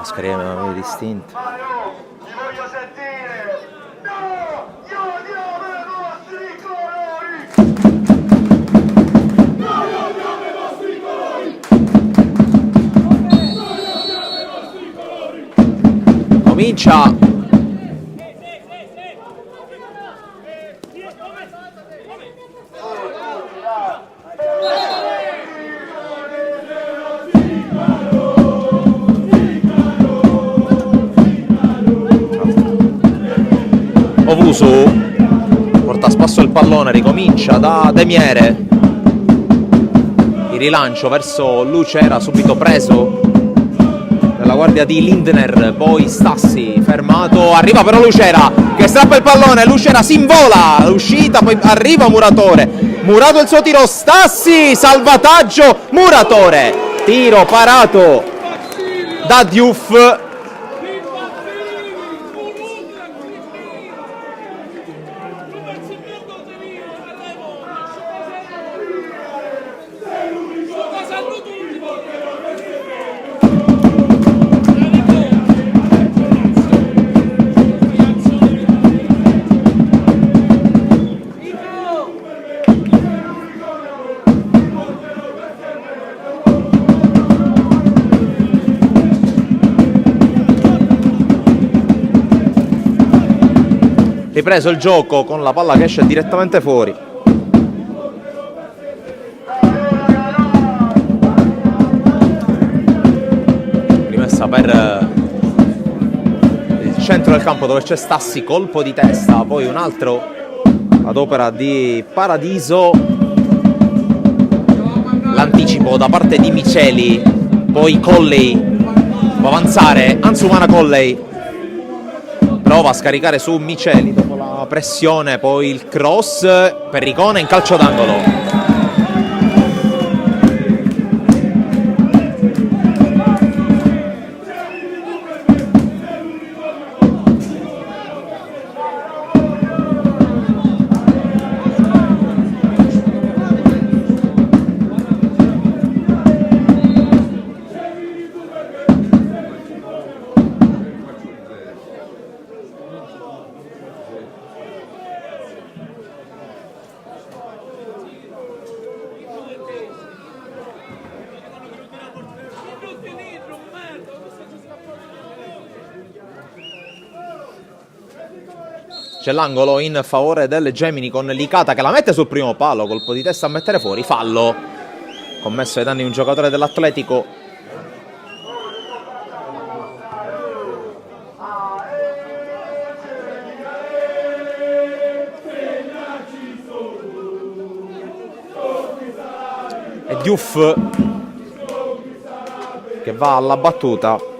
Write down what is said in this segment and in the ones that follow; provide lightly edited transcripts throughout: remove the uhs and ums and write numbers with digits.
Mascherine distinte. Ti voglio sentire! No! Io odiamo i vostri colori! Noi odiamo i vostri colori! Noi odiamo i vostri colori! Comincia! Ovusu porta a spasso il pallone, ricomincia da Demiere, il rilancio verso Lucera, subito preso dalla guardia di Lindner, poi Stassi fermato, arriva però Lucera che strappa il pallone, Lucera si invola, l'uscita, poi arriva Muratore, Murato il suo tiro, Stassi, salvataggio, Muratore, tiro parato da Diouf. Ripreso il gioco con la palla che esce direttamente fuori. Rimessa per il centro del campo dove c'è Stassi, colpo di testa, poi un altro ad opera di Paradiso. L'anticipo da parte di Miceli, poi Colley può avanzare, Ansumana Colley. Prova a scaricare su Miceli dopo la pressione, poi il cross, Perricone in calcio d'angolo. C'è l'angolo in favore del Gemini con Licata che la mette sul primo palo, colpo di testa a mettere fuori, fallo commesso ai danni di un giocatore dell'Atletico. E Diouf che va alla battuta.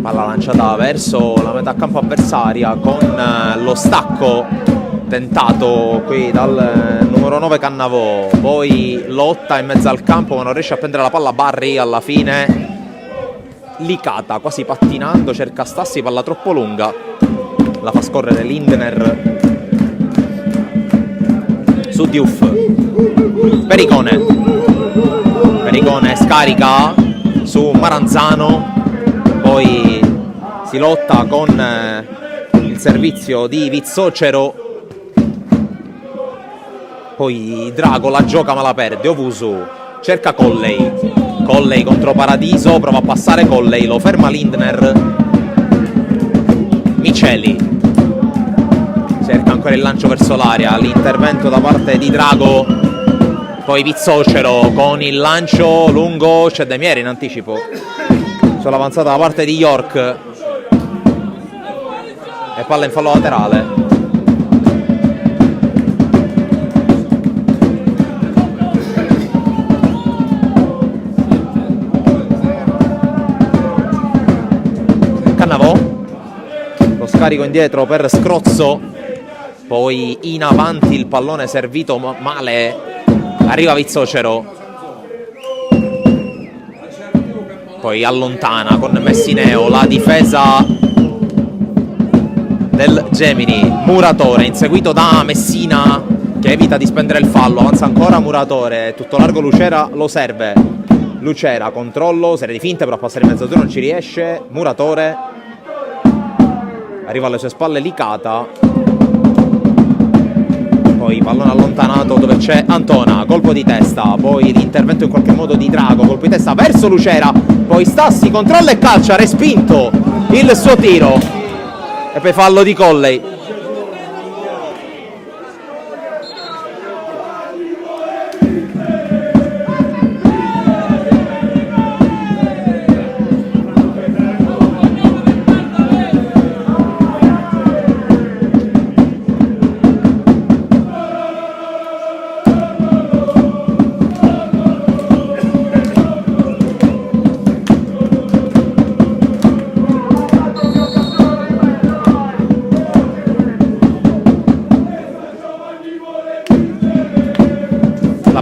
Palla lanciata verso la metà campo avversaria con lo stacco tentato qui dal numero 9 Cannavò, poi lotta in mezzo al campo ma non riesce a prendere la palla Barry. Alla fine Licata quasi pattinando cerca Stassi, palla troppo lunga, la fa scorrere Lindner su Diouf. Pericone scarica su Maranzano, poi si lotta con il servizio di Vizzocero, poi Drago la gioca ma la perde. Ovusu cerca Colley contro Paradiso, prova a passare Colley, lo ferma Lindner. Miceli cerca ancora il lancio verso l'area, l'intervento da parte di Drago, poi Vizzocero con il lancio lungo, c'è De Mieri in anticipo sull'avanzata da parte di York e palla in fallo laterale. Cannavò, lo scarico indietro per Scrozzo, poi in avanti il pallone servito male, arriva Vizzocero, poi allontana con Messineo la difesa del Gemini. Muratore inseguito da Messina che evita di spendere il fallo, avanza ancora Muratore, tutto largo Lucera lo serve. Lucera, controllo, serie di finte, però a passare in mezzogiorno non ci riesce. Muratore, arriva alle sue spalle Licata, poi pallone allontanato dove c'è Antona, colpo di testa, poi l'intervento in qualche modo di Drago, colpo di testa verso Lucera, poi Stassi controlla e calcia, respinto il suo tiro e poi fallo di Colley.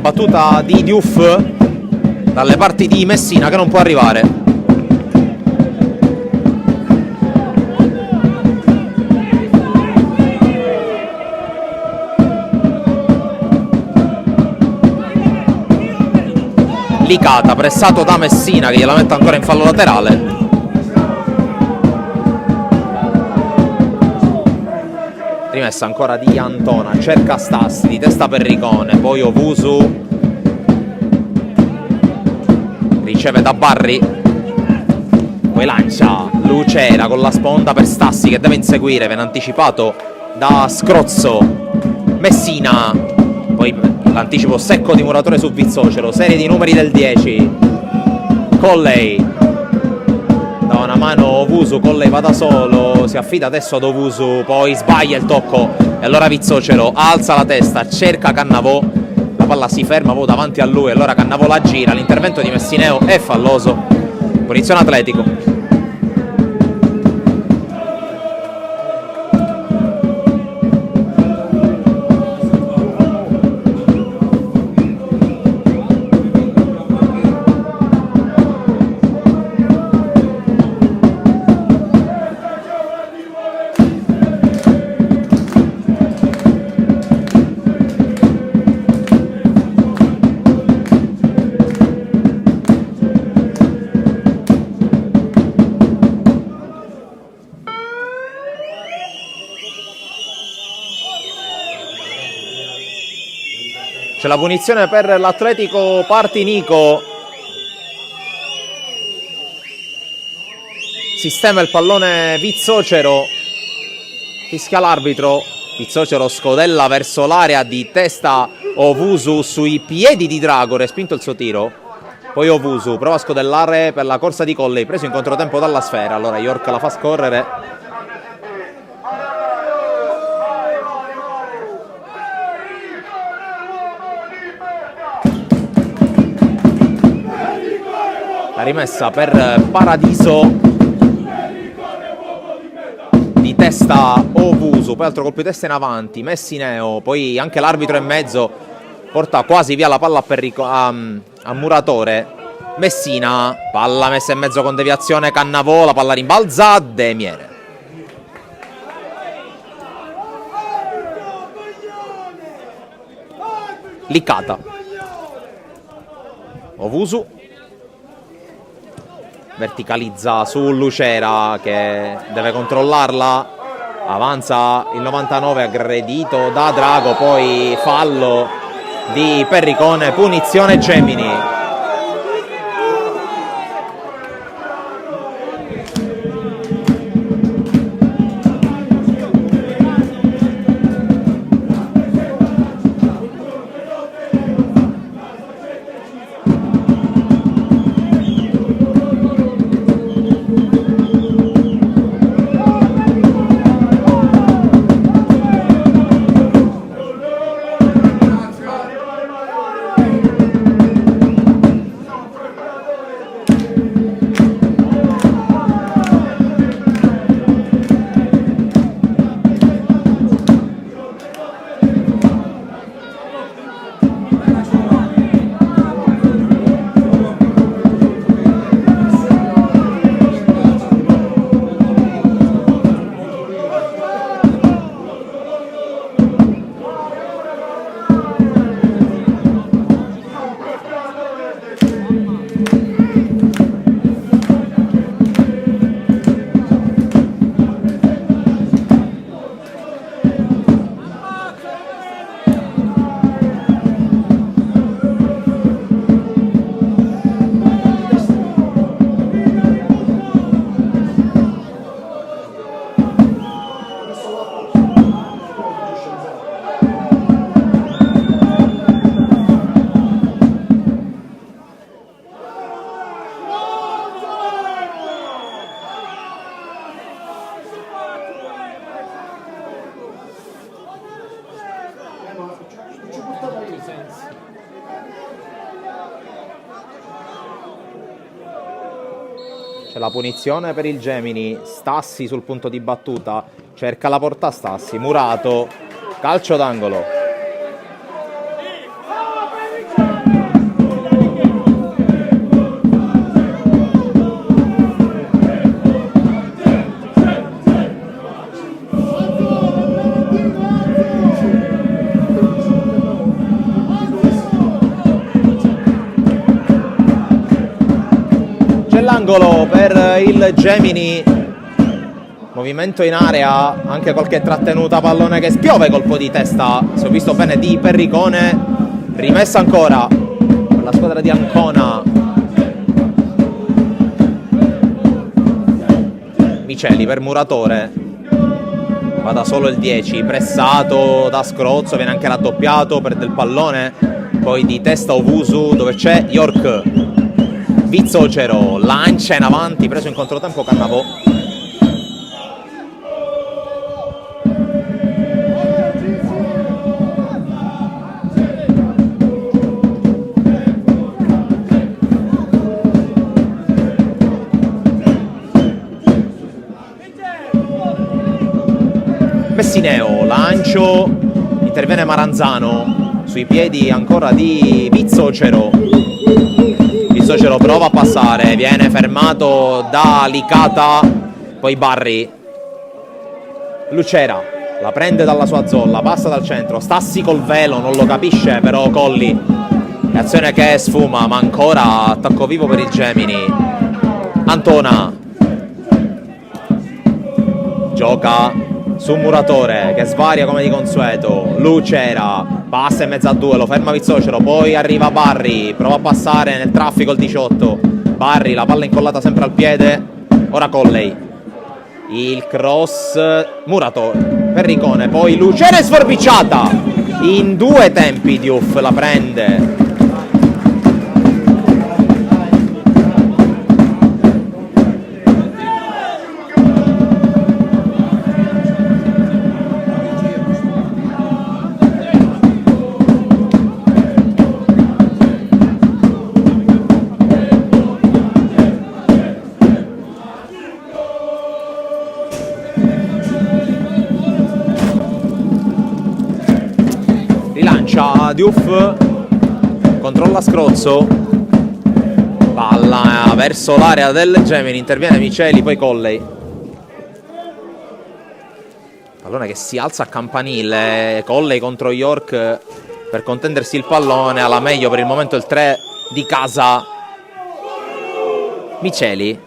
Battuta di Diouf dalle parti di Messina che non può arrivare. Licata pressato da Messina che gliela mette ancora in fallo laterale. Rimessa ancora di Antona, cerca Stassi, di testa Perricone, poi Ovusu riceve da Barry, poi lancia Lucera con la sponda per Stassi che deve inseguire, viene anticipato da Scrozzo. Messina, poi l'anticipo secco di Muratore su Vizzocero, serie di numeri del 10. Colley da una mano Ovusu, Colley va da solo, si affida adesso ad Ovusu, poi sbaglia il tocco e allora Vizzocero alza la testa, cerca Cannavò, la palla si ferma poi davanti a lui, allora Cannavò la gira, l'intervento di Messineo è falloso, punizione Atletico. C'è la punizione per l'Atletico Partinico. sistema il pallone Vizzocero, fischia l'arbitro. Vizzocero scodella verso l'area, di testa Ovusu sui piedi di Drago, respinto il suo tiro. Poi Ovusu prova a scodellare per la corsa di Colley, preso in controtempo dalla sfera. Allora York la fa scorrere. La rimessa per Paradiso, di testa Ovusu, poi altro colpo di testa in avanti, Messineo, poi anche l'arbitro in mezzo porta quasi via la palla a Muratore. Messina, palla messa in mezzo con deviazione Cannavò, la palla rimbalza, Demiere. Licata, Ovusu verticalizza su Lucera che deve controllarla, avanza il 99 aggredito da Drago, poi fallo di Perricone, punizione Gemini. C'è la punizione per il Gemini, Stassi sul punto di battuta, cerca la porta Stassi, Murato, calcio d'angolo. L'angolo per il Gemini, movimento in area, anche qualche trattenuta, pallone che spiove, colpo di testa, se ho visto bene, di Perricone, rimessa ancora per la squadra di Ancona. Miceli per Muratore, va da solo il 10, pressato da Scrozzo, viene anche raddoppiato, perde il pallone, poi di testa Ovusu dove c'è York. Vizzocero lancia in avanti, preso in controtempo Cannavò. Messineo, lancio, interviene Maranzano, sui piedi ancora di Vizzocero. Vizzocero prova a passare, viene fermato da Licata, poi Barri. Lucera la prende dalla sua zolla, passa dal centro, Stassi col velo, non lo capisce però Colli. Azione che sfuma, ma ancora attacco vivo per il Gemini. Antona gioca su Muratore che svaria come di consueto. Lucera passa in mezzo a due, lo ferma Vizzocero, poi arriva Barri, prova a passare nel traffico il 18. Barri, la palla incollata sempre al piede Ora Colley, il cross, Murato, Perricone, poi Lucera è sforbiciata, in due tempi Diouf la prende. Diouf controlla Scrozzo, palla verso l'area del Gemini, interviene Miceli, poi Colley, pallone che si alza a campanile. Colley contro York per contendersi il pallone, alla meglio per il momento il 3 di casa. Miceli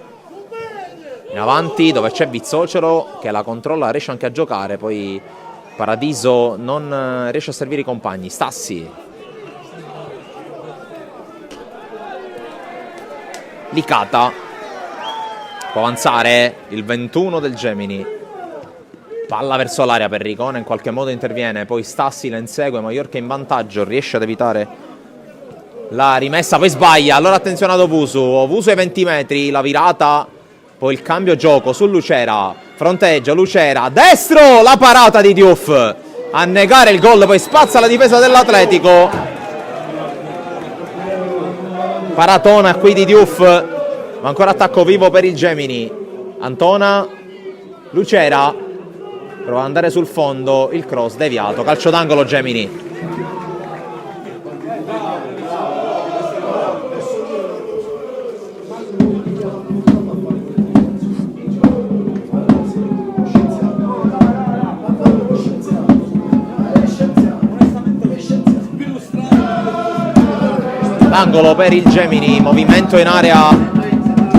in avanti dove c'è Vizzocero che la controlla, riesce anche a giocare, poi Paradiso non riesce a servire i compagni. Stassi, Licata, può avanzare il 21 del Gemini, palla verso l'area, Perricone in qualche modo interviene, poi Stassi la insegue, Maiorca in vantaggio, riesce ad evitare la rimessa, poi sbaglia. Allora attenzione ad Ovusu ai 20 metri, la virata, poi il cambio gioco su Lucera, fronteggia Lucera, destro, la parata di Diouf a negare il gol, poi spazza la difesa dell'Atletico. Paratona qui di Diouf, ma ancora attacco vivo per il Gemini. Antona, Lucera prova ad andare sul fondo, il cross deviato, calcio d'angolo Gemini. Angolo per il Gemini, movimento in area,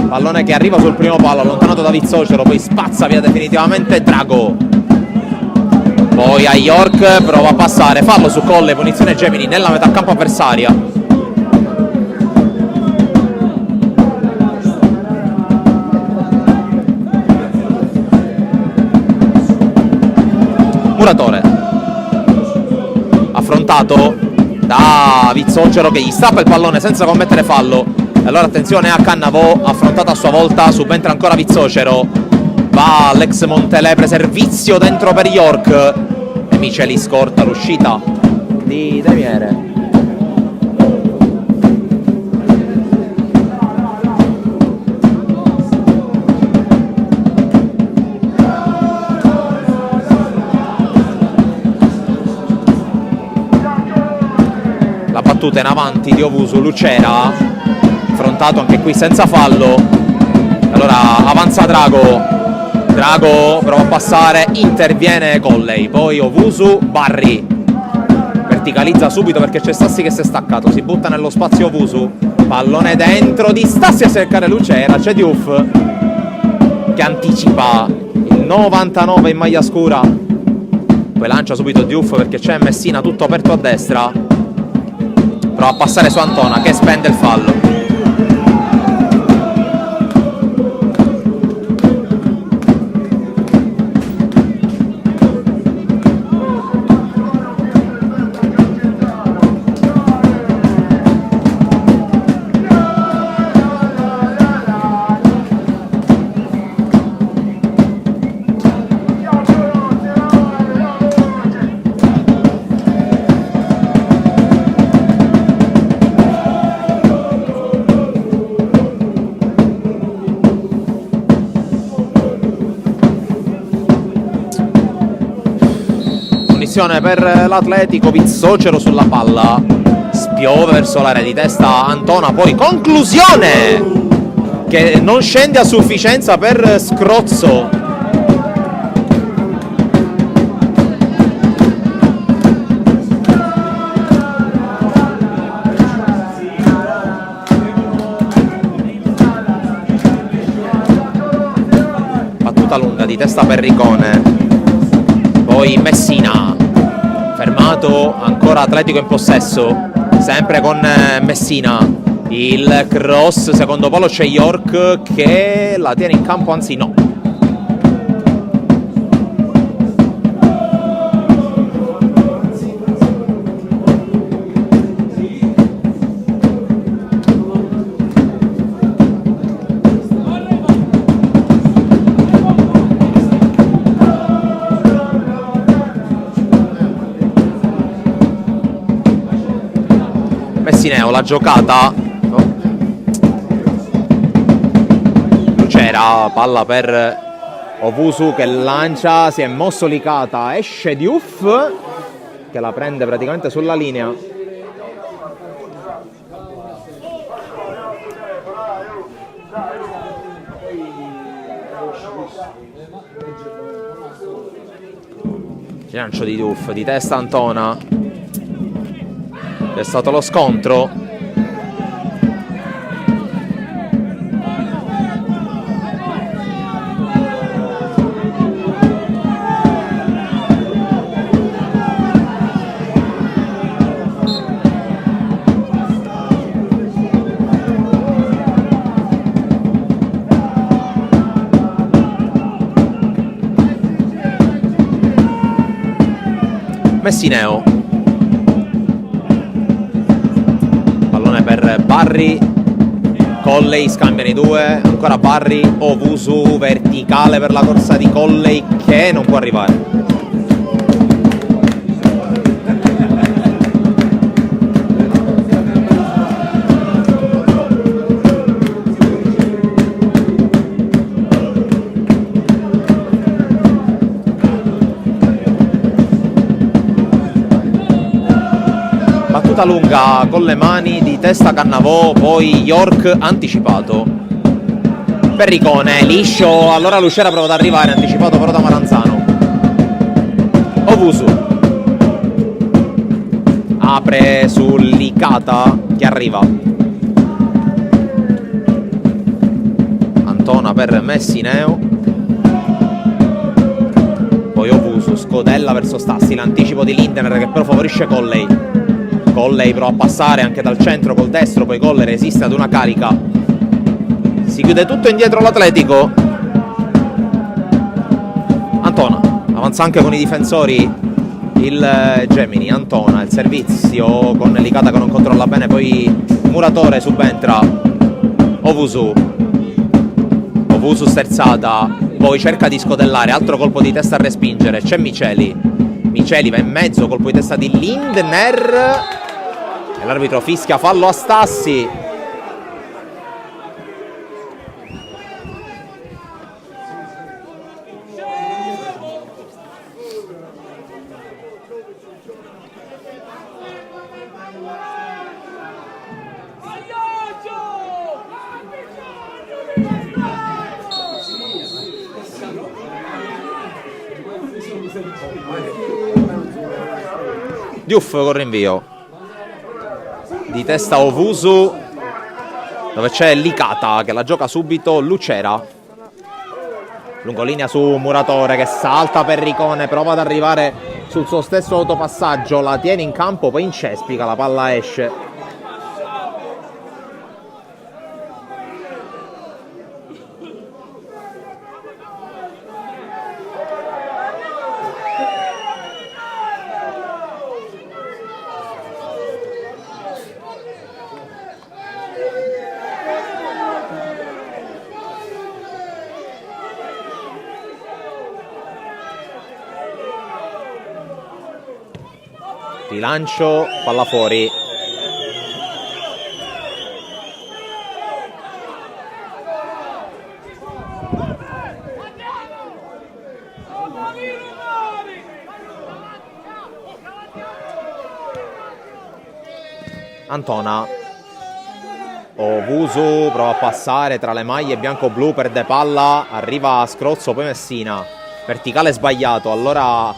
pallone che arriva sul primo palo, allontanato da Vizzocero, poi spazza via definitivamente Drago, poi a York, prova a passare, fallo su Colle, punizione Gemini nella metà campo avversaria. Muratore affrontato da Vizzocero che gli strappa il pallone senza commettere fallo. Allora attenzione a Cannavò, affrontato a sua volta, subentra ancora Vizzocero, va l'ex Montelebre, servizio dentro per York e Miceli scorta l'uscita di Demiere. Battuta in avanti di Ovusu, Lucera affrontato anche qui senza fallo, allora avanza Drago prova a passare, interviene Colley, poi Ovusu, Barri verticalizza subito perché c'è Stassi che si è staccato, si butta nello spazio Ovusu, pallone dentro di Stassi a cercare Lucera, c'è Diouf che anticipa il 99 in maglia scura, poi lancia subito Diouf perché c'è Messina tutto aperto a destra, prova a passare su Antona che spende il fallo. Per l'Atletico, Vizzocero sulla palla, spiove verso l'area di testa Antona, poi conclusione che non scende a sufficienza per Scrozzo. Battuta lunga di testa Perricone, poi Messina fermato, ancora Atletico in possesso, sempre con Messina, Il cross, secondo palo c'è York che la tiene in campo, anzi no. Messineo, la giocata, Lucera, palla per Owusu che lancia, si è mosso Licata, esce Diouf che la prende praticamente sulla linea. Lancio di Diouf, di testa Antona. È stato lo scontro. Messineo, pallone per Barry, Colley, scambiano i due, ancora Barry, Owusu, verticale per la corsa di Colley che non può arrivare. Lunga con le mani, di testa Cannavò, poi York anticipato per Ricone, liscio, allora Lucera prova ad arrivare, anticipato però da Maranzano. Owusu apre su Licata che arriva, Antona per Messineo, poi Owusu scodella verso Stassi, l'anticipo di Lindner che però favorisce Colley. Colley prova a passare anche dal centro col destro, poi Colley resiste ad una carica, si chiude tutto indietro l'Atletico. Antona avanza anche con i difensori il Gemini. Antona, il servizio con Licata che non controlla bene, poi Muratore subentra. Owusu sterzata, poi cerca di scodellare, altro colpo di testa a respingere, c'è Miceli va in mezzo, colpo di testa di Lindner e l'arbitro fischia fallo a Stassi. Diouf con rinvio, di testa Owusu dove c'è Licata che la gioca subito. Lucera lungolinea su Muratore che salta per Ricone, prova ad arrivare sul suo stesso autopassaggio, la tiene in campo, poi incespica, la palla esce. Rilancio, palla fuori. Antona. Owusu prova a passare tra le maglie bianco-blu, perde palla, arriva a scrozzo, poi Messina. Verticale sbagliato, allora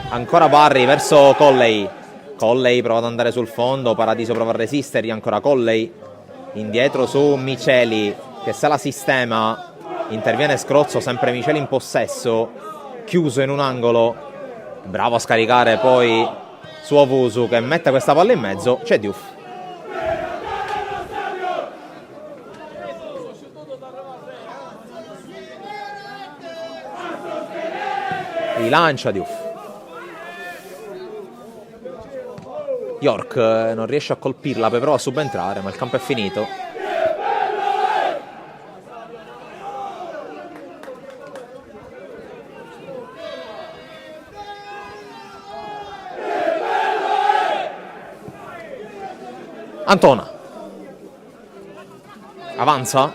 ancora Barry verso Colley. Colley prova ad andare sul fondo, Paradiso prova a resistere, ancora Colley, indietro su Miceli che se la sistema, interviene Scrozzo, sempre Miceli in possesso, chiuso in un angolo, bravo a scaricare poi su Owusu che mette questa palla in mezzo, c'è Diouf. Rilancia Diouf. York non riesce a colpirla, poi prova a subentrare, ma il campo è finito. Antona avanza.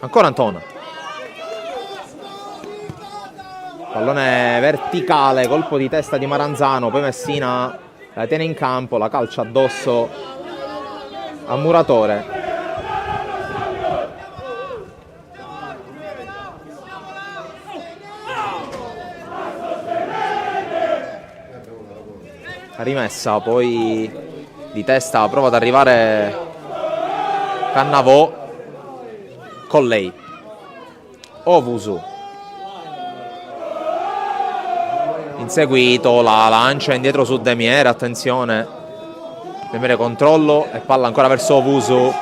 Ancora Antona. Pallone verticale, colpo di testa di Maranzano, poi Messina la tiene in campo, la calcia addosso a Muratore. Rimessa, poi di testa prova ad arrivare Cannavò con lei. Owusu inseguito, la lancia indietro su Demiere, attenzione, Demiere controllo e palla ancora verso Owusu.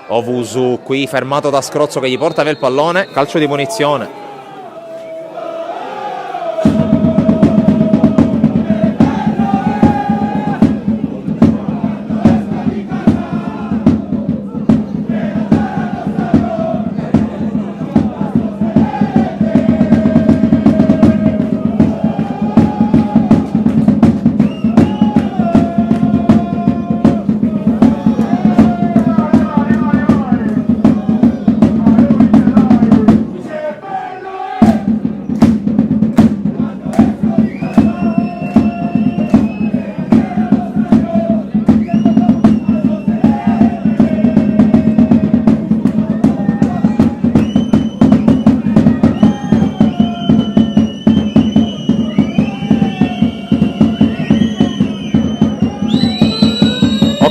Owusu qui fermato da Scrozzo che gli porta via il pallone, calcio di punizione.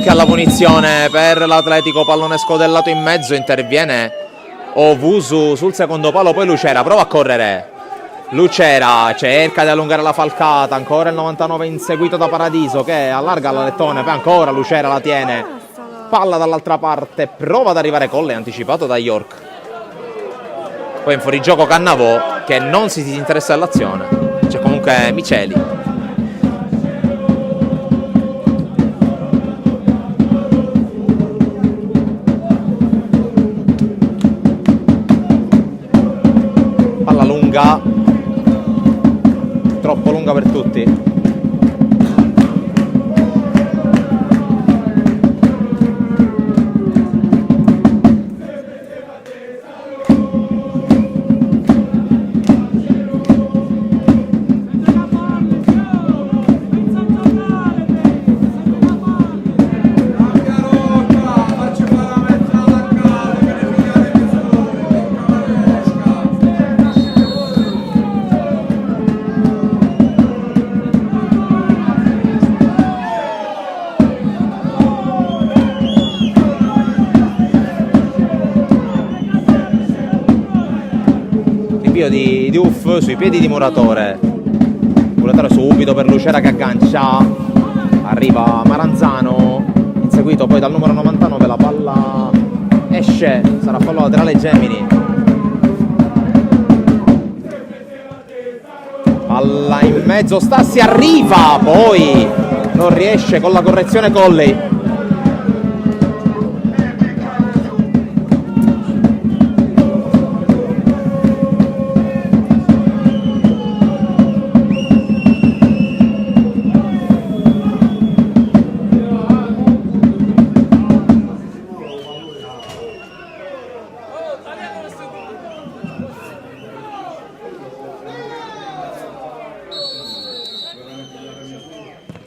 Alla punizione per l'Atletico, pallone scodellato in mezzo, interviene Owusu sul secondo palo, poi Lucera prova a correre. Lucera cerca di allungare la falcata, ancora il 99 inseguito da Paradiso che allarga la lettone, poi ancora Lucera la tiene, palla dall'altra parte, prova ad arrivare Colle, anticipato da York. Poi in fuorigioco Cannavò che non si disinteressa dell'azione, c'è comunque Miceli. Troppo lunga per tutti. Di Diouf sui piedi di Muratore subito per Lucera che aggancia, arriva Maranzano inseguito poi dal numero 99, la palla esce, sarà fallo laterale Gemini. Palla in mezzo, Stassi arriva, poi non riesce con la correzione Colley.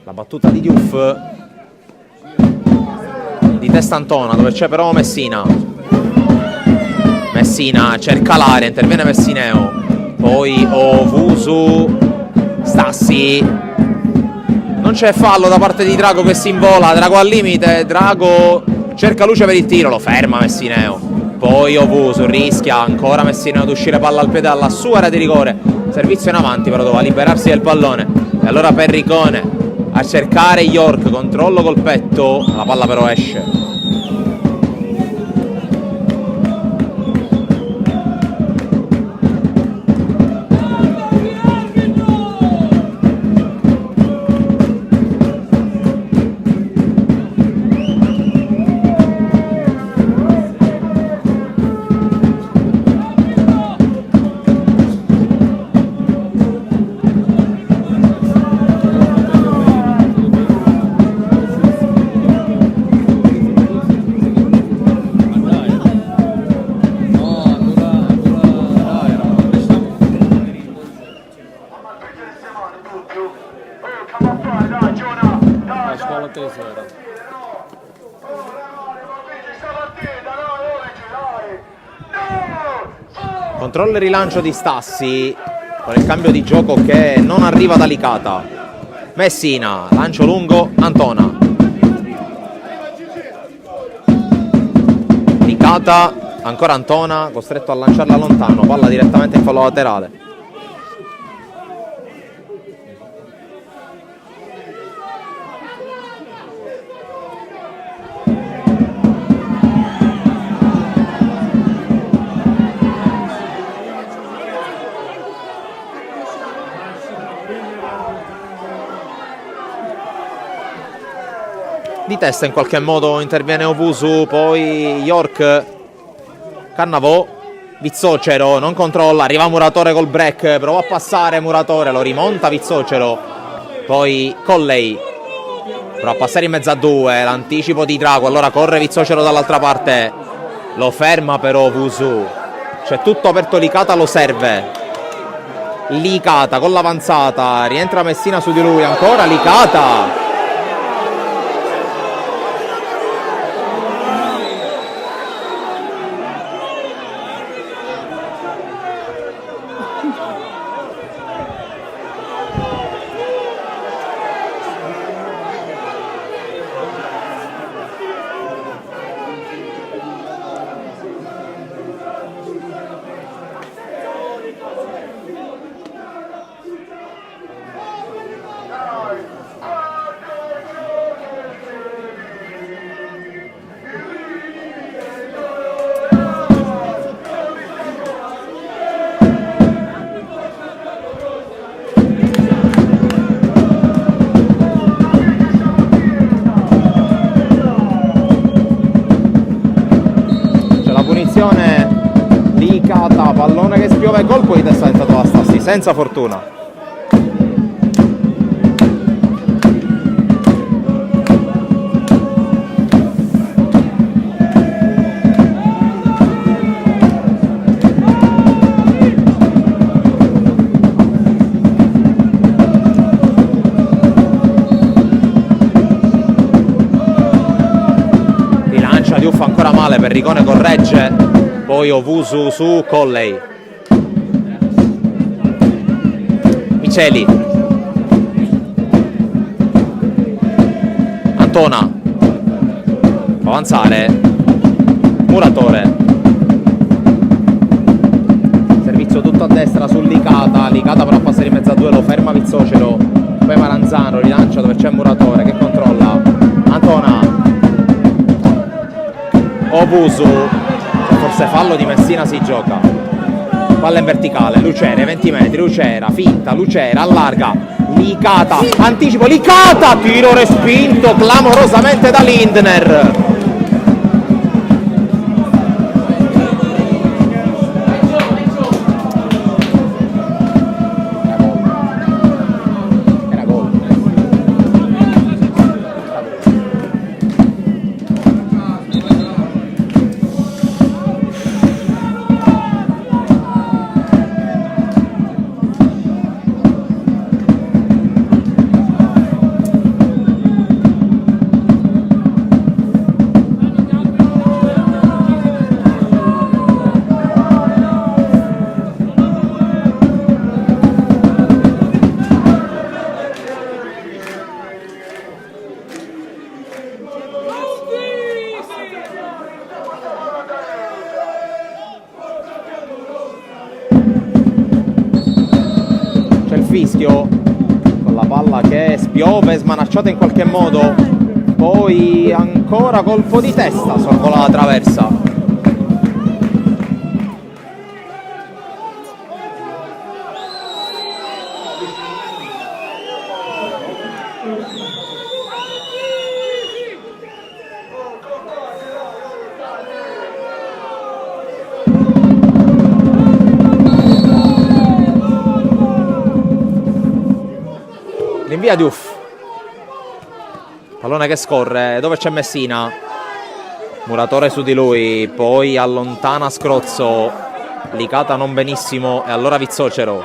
La battuta di Diouf di testa Antona, dove c'è però Messina cerca l'area, interviene Messineo, poi Owusu, Stassi, non c'è fallo da parte di Drago che si invola, Drago al limite, Drago cerca luce per il tiro, lo ferma Messineo, poi Owusu rischia ancora Messineo ad uscire palla al piede alla sua area di rigore, servizio in avanti però doveva liberarsi del pallone e allora Perricone a cercare York, controllo col petto, la palla però esce. Controllo e rilancio di Stassi con il cambio di gioco che non arriva da Licata. Messina, lancio lungo, Antona. Licata, ancora Antona, costretto a lanciarla lontano, palla direttamente in fallo laterale. Di testa in qualche modo interviene Ovusu, poi York, Cannavò, Vizzocero non controlla, arriva Muratore col break, prova a passare Muratore, lo rimonta Vizzocero, poi Colley, prova a passare in mezzo a due, l'anticipo di Drago, allora corre Vizzocero dall'altra parte, lo ferma però Ovusu, c'è tutto aperto, Licata lo serve, Licata con l'avanzata, rientra Messina su di lui, ancora Licata. Licata, pallone che spiove, colpo di testa tentato da Stassi, senza fortuna. Rilancia Diuffa ancora male, Perricone corregge. Poi Ovusu su Colley. Miceli. Antona. Può avanzare. Muratore. Servizio tutto a destra su Licata. Licata però a passare in mezzo a due, lo ferma Vizzocero. Poi Maranzano rilancia dove c'è Muratore che controlla. Antona. Ovusu. Forse fallo di Messina si gioca. Palla in verticale, Lucera, 20 metri, Lucera, finta, Lucera, allarga, Licata, anticipo, Licata, tiro respinto clamorosamente da Lindner. Fischio con la palla che spiove, smanacciata in qualche modo, poi ancora colpo di testa, sorvola la traversa. L'invia Diouf, pallone che scorre, dove c'è Messina, Muratore su di lui, poi allontana Scrozzo, Licata non benissimo e allora Vizzocero,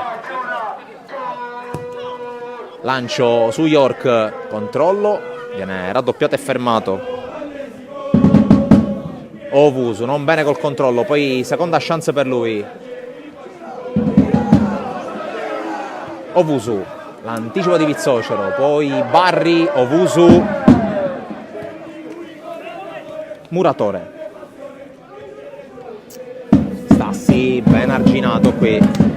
lancio su York, controllo, viene raddoppiato e fermato. Owusu non bene col controllo, poi seconda chance per lui. Owusu, l'anticipo di Vizzocero, poi Barri, Owusu, Muratore. Stassi ben arginato qui.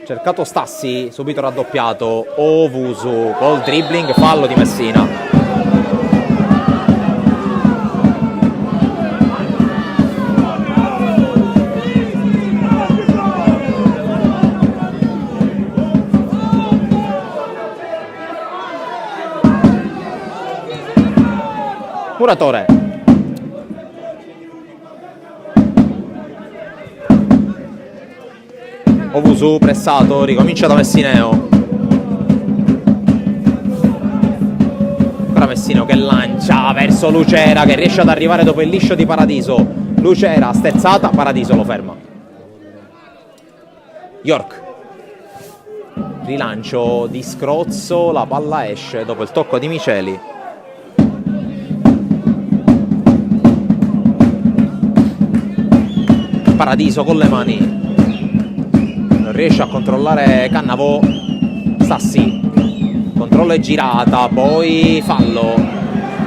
Cercato Stassi, subito raddoppiato, Owusu col dribbling, fallo di Messina. Muratore. Owusu pressato, ricomincia da Messineo. Ora Messineo che lancia verso Lucera, che riesce ad arrivare dopo il liscio di Paradiso. Lucera sterzata, Paradiso lo ferma. York. Rilancio di Scrozzo, la palla esce dopo il tocco di Miceli. Paradiso con le mani. Riesce a controllare Cannavò. Stassi, controllo e girata, poi fallo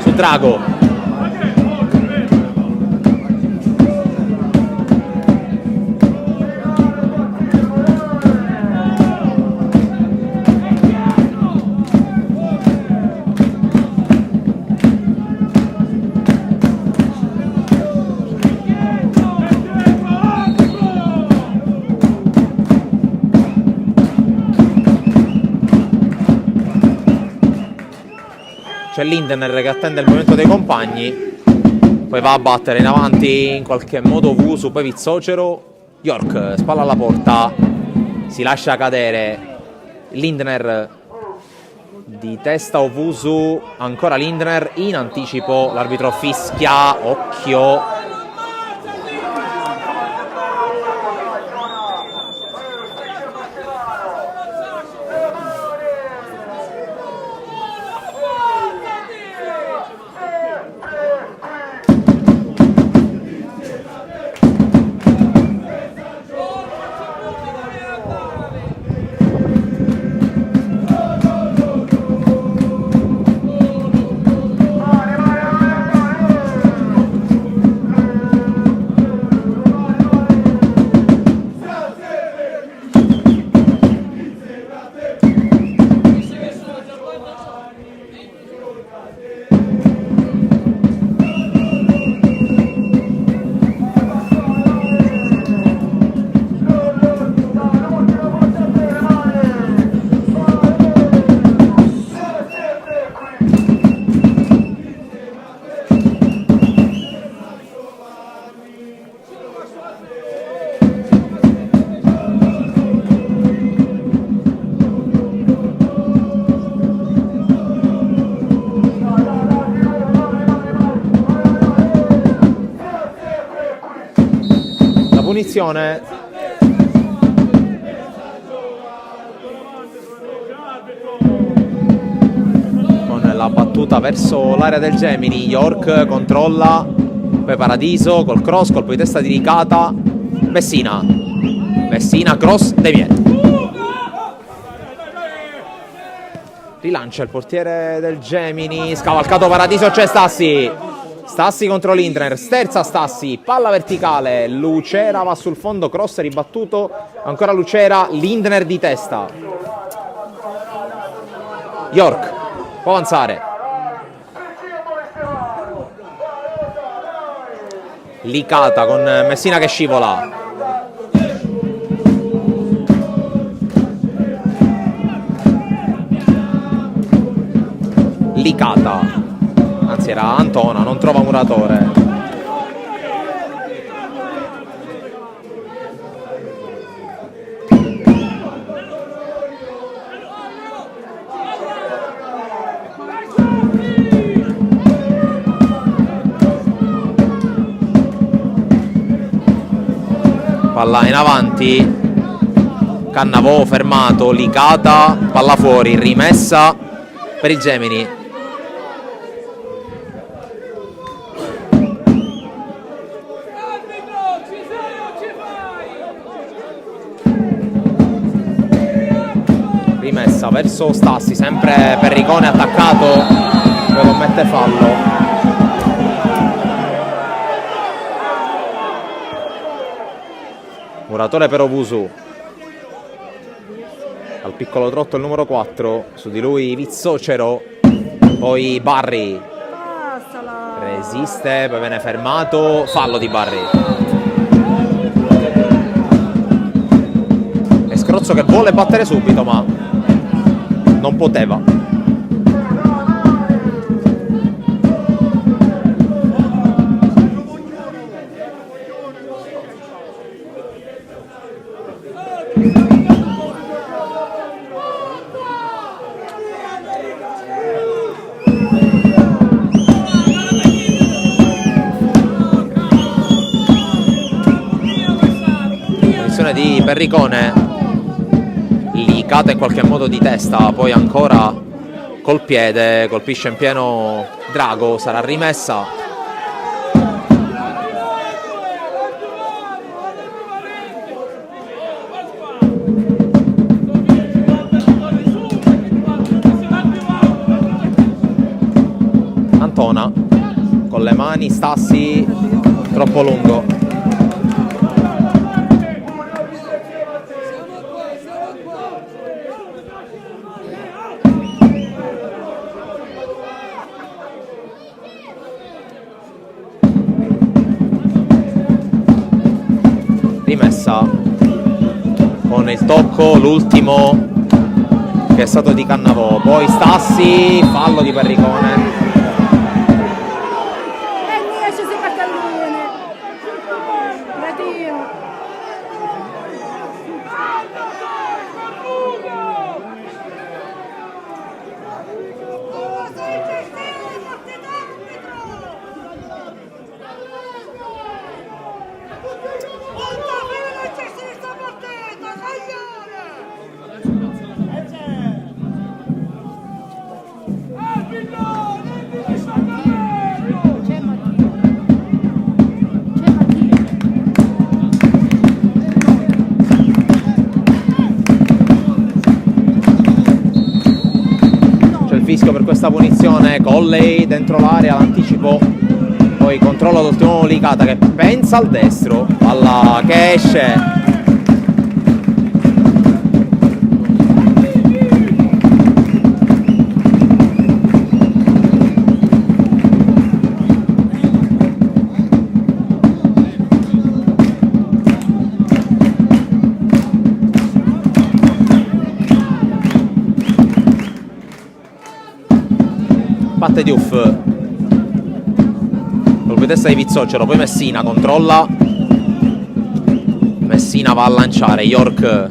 su Drago. C'è Lindner che attende il movimento dei compagni, poi va a battere in avanti in qualche modo Owusu, poi Vizzocero. York, spalla alla porta, si lascia cadere Lindner di testa, Owusu, ancora Lindner in anticipo, l'arbitro fischia, occhio. Punizione con la battuta verso l'area del Gemini. York controlla, poi Paradiso col cross, colpo di testa di Licata. Messina cross, deviene Rilancia il portiere del Gemini, scavalcato Paradiso, c'è Stassi. Stassi contro Lindner, sterza Stassi, palla verticale, Lucera va sul fondo, cross ribattuto, ancora Lucera, Lindner di testa. York può avanzare. Licata con Messina che scivola. Licata, anzi era Antona, non trova muratore. Palla in avanti, Cannavò fermato, Licata, palla fuori, rimessa per il Gemini. Rimessa verso Stassi, sempre Perricone attaccato, poi commette fallo. Muratore per Ovusu, al piccolo trotto il numero 4, su di lui Vizzocero, poi Barri, resiste, poi viene fermato, fallo di Barri. E Scrozzo che vuole battere subito ma non poteva. Di Perricone, Licata in qualche modo di testa, poi ancora col piede, colpisce in pieno Drago, sarà rimessa. Antona con le mani, Stassi troppo lungo. Rimessa con il tocco, l'ultimo che è stato di Cannavò, poi Stassi, fallo di Perricone. Fischio per questa punizione, Colley dentro l'area, l'anticipo, poi controllo d'ultimo Licata che pensa al destro, palla che esce. Batte Diouf, colpo di testa di Vizzocero, poi Messina controlla, Messina va a lanciare, York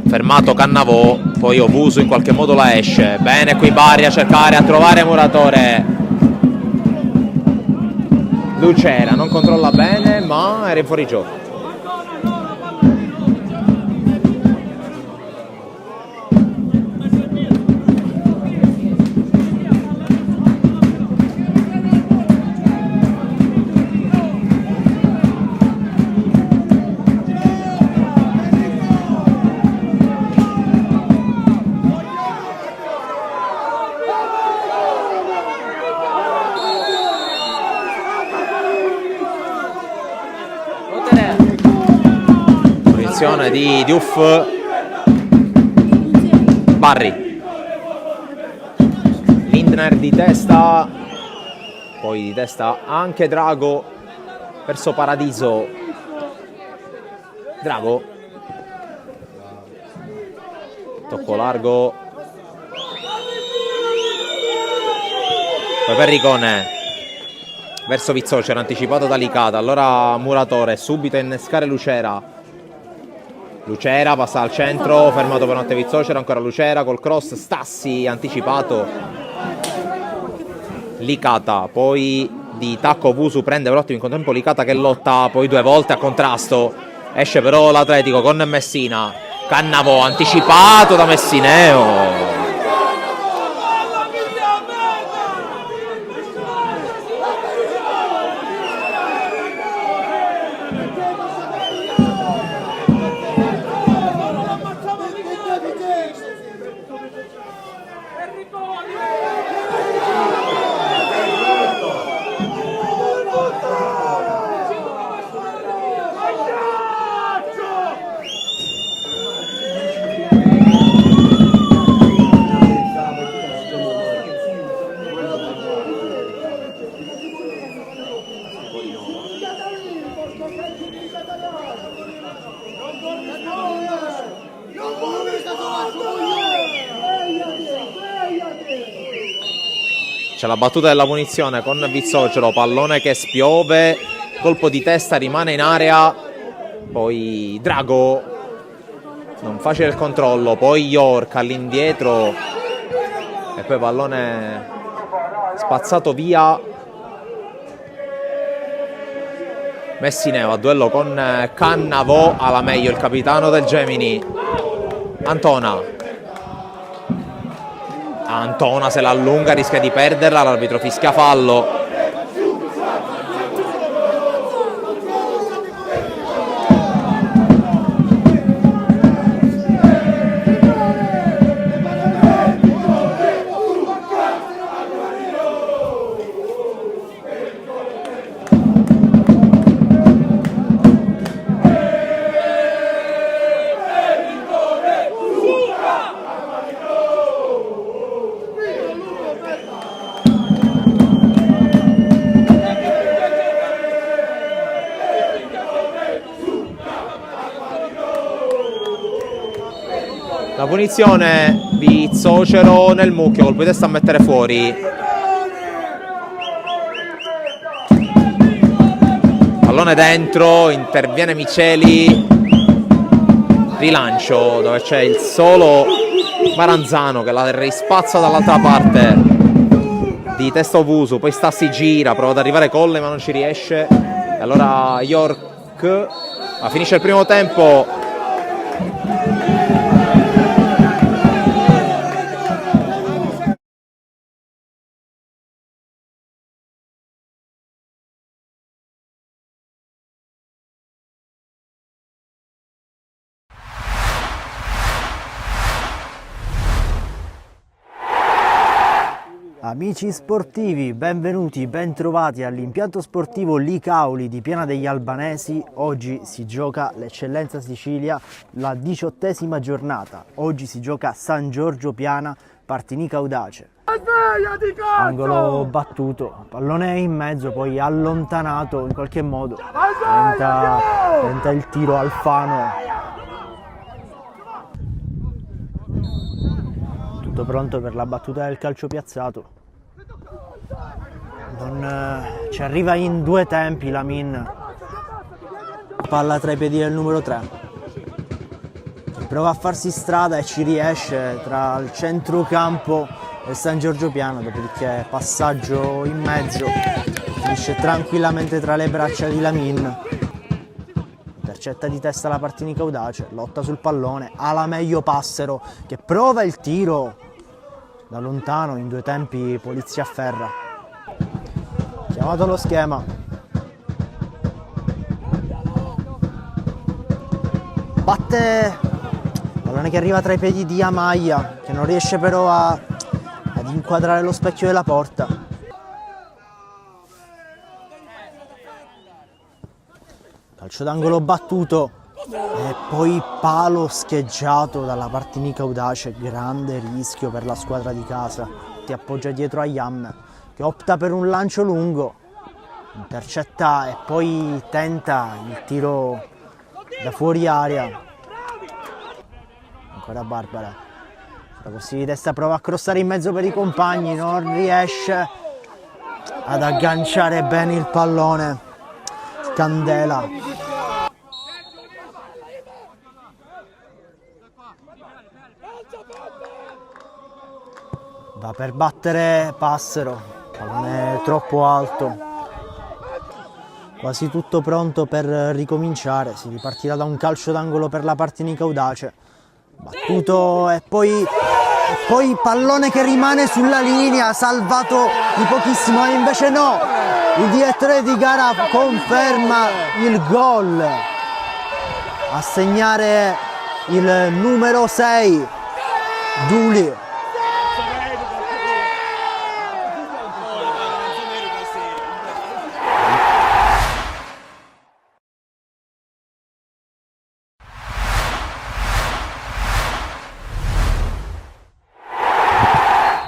fermato Cannavò, poi Ovusu in qualche modo la esce, bene qui Barri a cercare, a trovare muratore, Lucera non controlla bene ma era in fuorigioco. azione di Diouf. Barry. Lindner di testa, poi di testa anche Drago verso Paradiso. Drago, tocco largo, poi Perricone verso Vizzocera, anticipato da Licata. Allora Muratore, subito a innescare Lucera. Lucera passa al centro, fermato per notte Vizzocera, ancora Lucera col cross, Stassi anticipato. Licata, poi di tacco Vusu prende per ottimo in contempo Licata che lotta poi 2 volte a contrasto. Esce però l'Atletico con Messina. Cannavò anticipato da Messineo. C'è la battuta della punizione con Vizzocero, pallone che spiove, colpo di testa, rimane in area, poi Drago, non facile il controllo, poi York all'indietro e poi pallone spazzato via. Messineo a duello con Cannavò, alla meglio il capitano del Gemini. Antona se la allunga, rischia di perderla, l'arbitro fischia fallo. La punizione Vizzocero nel mucchio, colpo di testa a mettere fuori. Pallone dentro, interviene Miceli. Rilancio dove c'è il solo Maranzano che la rispazza dall'altra parte di testa Ovusu, poi Stassi gira, prova ad arrivare Colle ma non ci riesce. E allora York, ma finisce il primo tempo. Amici sportivi, benvenuti, bentrovati all'impianto sportivo Licauli di Piana degli Albanesi. Oggi si gioca l'Eccellenza Sicilia, la 18ª giornata. Oggi si gioca San Giorgio Piana, Partinica Audace. Angolo battuto, pallone in mezzo, poi allontanato in qualche modo. Tenta il tiro Alfano. Tutto pronto per la battuta del calcio piazzato. Ci arriva in 2 tempi Lamin. Palla tra i piedi del numero 3. Che prova a farsi strada e ci riesce tra il centrocampo e San Giorgio Piano, dopodiché passaggio in mezzo, finisce tranquillamente tra le braccia di Lamin. Intercetta di testa la Partinica Audace, lotta sul pallone, ha la meglio Passero che prova il tiro da lontano, in 2 tempi Polizia Ferra. Chiamato lo schema. Batte, pallone che arriva tra i piedi di Amaya, che non riesce però ad inquadrare lo specchio della porta. Calcio d'angolo battuto, E poi palo scheggiato dalla Partinico Audace, grande rischio per la squadra di casa. Ti appoggia dietro a Yam, che opta per un lancio lungo, intercetta e poi tenta il tiro da fuori area. Ancora Barbara, la così di testa prova a crossare in mezzo per i compagni, non riesce ad agganciare bene il pallone. Candela. Va per battere Passero, pallone troppo alto, quasi tutto pronto per ricominciare. Si ripartirà da un calcio d'angolo per la Partinico Audace, battuto e poi pallone che rimane sulla linea, salvato di pochissimo, e invece no, il direttore di gara conferma il gol, a segnare il numero 6 Duli.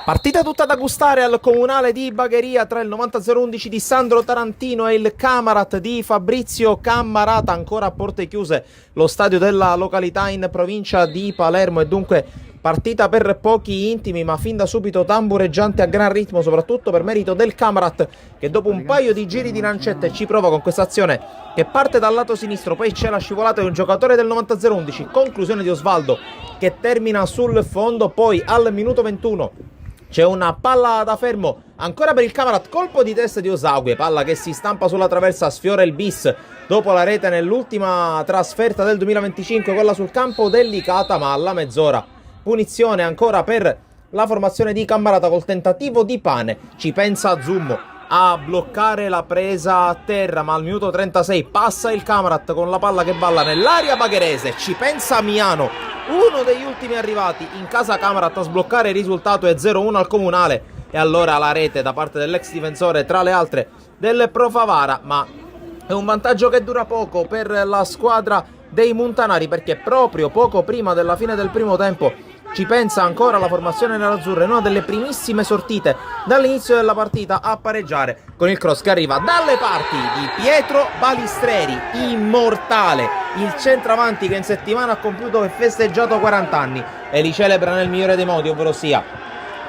Partita tutta da gustare al comunale di Bagheria tra il 90-011 di Sandro Tarantino e il Camarat di Fabrizio Cammarata, ancora a porte chiuse lo stadio della località in provincia di Palermo, e dunque partita per pochi intimi ma fin da subito tambureggiante a gran ritmo, soprattutto per merito del Camarat, che dopo un paio di giri di lancette ci prova con questa azione che parte dal lato sinistro, poi c'è la scivolata di un giocatore del 90-011, conclusione di Osvaldo che termina sul fondo. Poi al minuto 21 c'è una palla da fermo ancora per il Camarat, colpo di testa di Osague, palla che si stampa sulla traversa, sfiora il bis dopo la rete nell'ultima trasferta del 2025, quella sul campo delicata, ma alla mezz'ora punizione ancora per la formazione di Cammarata col tentativo di Pane. Ci pensa Zummo a bloccare la presa a terra, ma al minuto 36 passa il Camarat con la palla che balla nell'area bagherese. Ci pensa Miano, uno degli ultimi arrivati in casa Camarat, a sbloccare il risultato, è 0-1 al comunale, e allora la rete da parte dell'ex difensore, tra le altre del Pro Favara, ma è un vantaggio che dura poco per la squadra dei Muntanari, perché proprio poco prima della fine del primo tempo ci pensa ancora la formazione nerazzurra in una delle primissime sortite dall'inizio della partita a pareggiare con il cross che arriva dalle parti di Pietro Balistreri, immortale, il centravanti che in settimana ha compiuto e festeggiato 40 anni e li celebra nel migliore dei modi, ovvero sia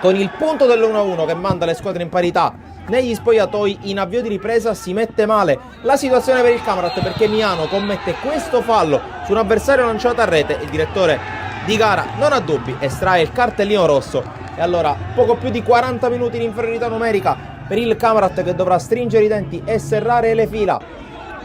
con il punto dell'1-1 che manda le squadre in parità negli spogliatoi. In avvio di ripresa si mette male la situazione per il Camarat, perché Miano commette questo fallo su un avversario lanciato a rete. Il direttore di gara non ha dubbi, estrae il cartellino rosso, e allora poco più di 40 minuti di inferiorità numerica per il Camarat, che dovrà stringere i denti e serrare le fila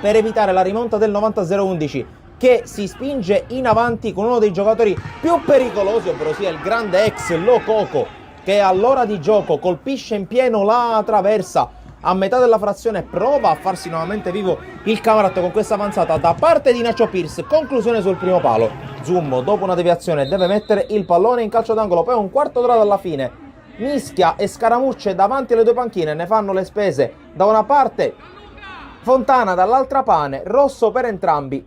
per evitare la rimonta del 90-011, che si spinge in avanti con uno dei giocatori più pericolosi, ovvero sia il grande ex Lococo, che all'ora di gioco colpisce in pieno la traversa a metà della frazione, prova a farsi nuovamente vivo il Camarat con questa avanzata da parte di Nacho Pierce, conclusione sul primo palo. Zummo dopo una deviazione deve mettere il pallone in calcio d'angolo, poi un quarto d'ora dalla fine mischia e scaramucce davanti alle due panchine, ne fanno le spese da una parte Fontana, dall'altra Pane, rosso per entrambi,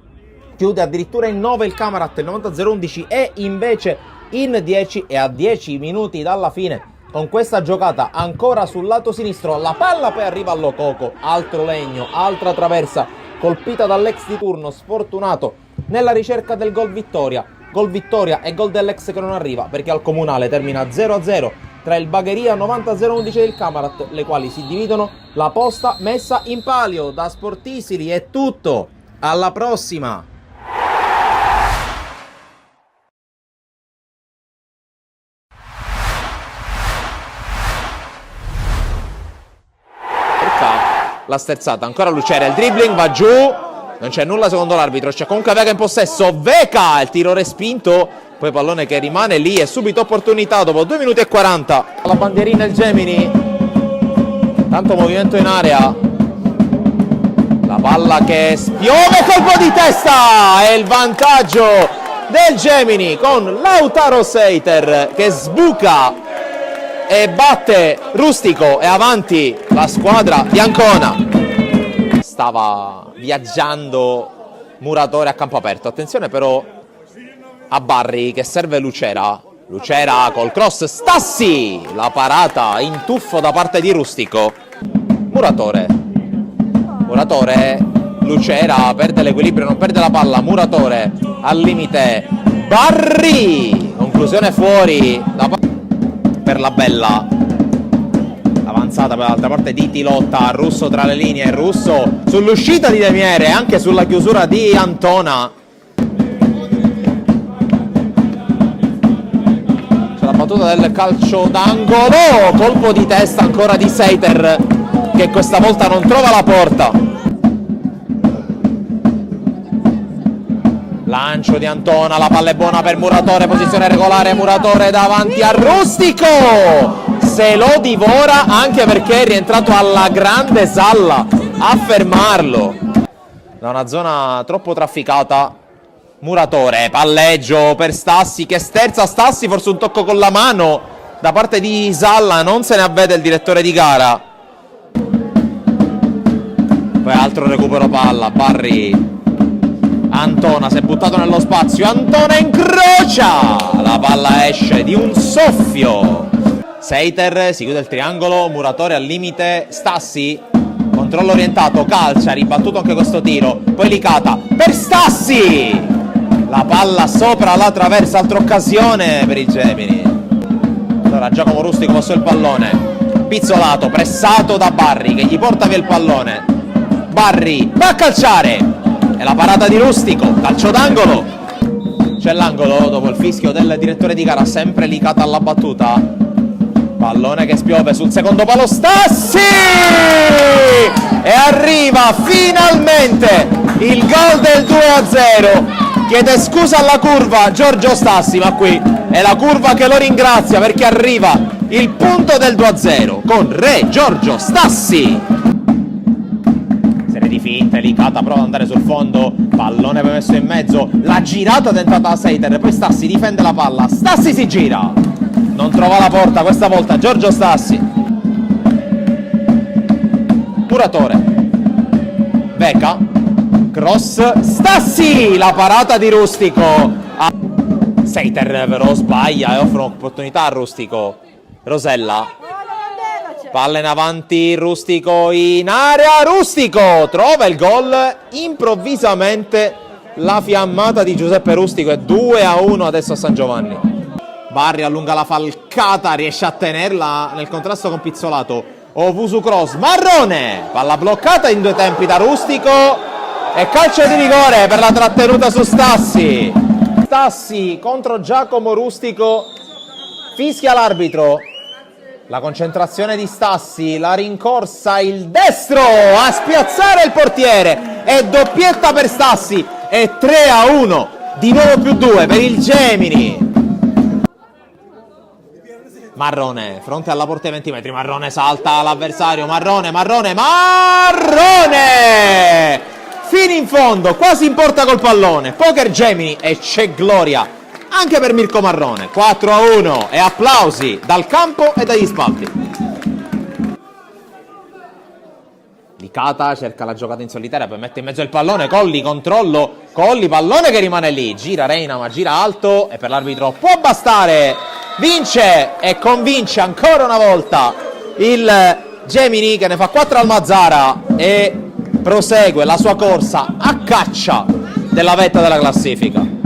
chiude addirittura in 9 il Camarat, il 90-011 è invece in 10, e a 10 minuti dalla fine con questa giocata ancora sul lato sinistro la palla poi arriva a Lococo, altro legno, altra traversa colpita dall'ex di turno, sfortunato nella ricerca del gol vittoria e gol dell'ex che non arriva, perché al comunale termina 0-0 tra il Bagheria 90-011 e il Camarat, le quali si dividono la posta messa in palio. Da Sportisili è tutto, alla prossima! La sterzata, ancora Lucera, il dribbling va giù, non c'è nulla secondo l'arbitro, c'è comunque Veca in possesso, Veca, il tiro respinto, poi pallone che rimane lì e subito opportunità dopo 2 minuti e 40. La bandierina il Gemini, tanto movimento in area, la palla che spiove, colpo di testa e il vantaggio del Gemini con Lautaro Seiter che sbuca e batte Rustico, e avanti la squadra di Ancona. Stava viaggiando Muratore a campo aperto. Attenzione però a Barri che serve Lucera. Lucera col cross, Stassi! La parata in tuffo da parte di Rustico. Muratore, Lucera perde l'equilibrio, non perde la palla. Muratore al limite, Barri! Conclusione fuori per la Bella. Avanzata per l'altra parte di Tilotta, Russo tra le linee, Russo sull'uscita di Demiere e anche sulla chiusura di Antona. C'è la battuta del calcio d'angolo, colpo di testa ancora di Seiter che questa volta non trova la porta. Lancio di Antona, la palla è buona per Muratore, posizione regolare, Muratore davanti a Rustico! Se lo divora anche perché è rientrato alla grande Salla a fermarlo. Da una zona troppo trafficata, Muratore, palleggio per Stassi che sterza Stassi, forse un tocco con la mano da parte di Salla, non se ne avvede il direttore di gara. Poi altro recupero palla, Barri. Antona si è buttato nello spazio, Antona incrocia, la palla esce di un soffio. Seiter si chiude il triangolo, Muratore al limite, Stassi, controllo orientato, calcia, ribattuto anche questo tiro, poi Licata per Stassi, la palla sopra la traversa, altra occasione per i Gemini. Allora Giacomo Rustico passò il pallone, Pizzolato pressato da Barri che gli porta via il pallone, Barri va a calciare e la parata di Rustico, calcio d'angolo. C'è l'angolo dopo il fischio del direttore di gara, sempre Licata alla battuta. Pallone che spiove sul secondo palo, Stassi! E arriva finalmente il gol del 2-0. Chiede scusa alla curva Giorgio Stassi, ma qui è la curva che lo ringrazia perché arriva il punto del 2-0 con Re Giorgio Stassi. Serie di finte, Licata prova ad andare sul fondo, pallone poi messo in mezzo, la girata tentata da Seiter, poi Stassi difende la palla, Stassi si gira, non trova la porta, questa volta Giorgio Stassi. Muratore, Becca, cross, Stassi, la parata di Rustico. Seiter però sbaglia e offre un'opportunità a Rustico. Rosella, palla in avanti, Rustico in area, Rustico trova il gol, improvvisamente la fiammata di Giuseppe Rustico, è 2-1 adesso a San Giovanni. Barri allunga la falcata, riesce a tenerla nel contrasto con Pizzolato, Ovusu cross, Marrone, palla bloccata in due tempi da Rustico e calcio di rigore per la trattenuta su Stassi. Stassi contro Giacomo Rustico, fischia l'arbitro. La concentrazione di Stassi, la rincorsa, il destro a spiazzare il portiere e doppietta per Stassi e 3-1, di nuovo più 2 per il Gemini. Marrone, fronte alla porta ai 20 metri, Marrone salta l'avversario, Marrone, fino in fondo, quasi in porta col pallone, poker Gemini e c'è gloria anche per Mirko Marrone, 4-1 e applausi dal campo e dagli spalti. Licata cerca la giocata in solitaria, poi mette in mezzo il pallone, Colli, controllo, Colli, pallone che rimane lì, gira Reina ma gira alto e per l'arbitro può bastare, vince e convince ancora una volta il Gemini che ne fa 4 al Mazzara e prosegue la sua corsa a caccia della vetta della classifica.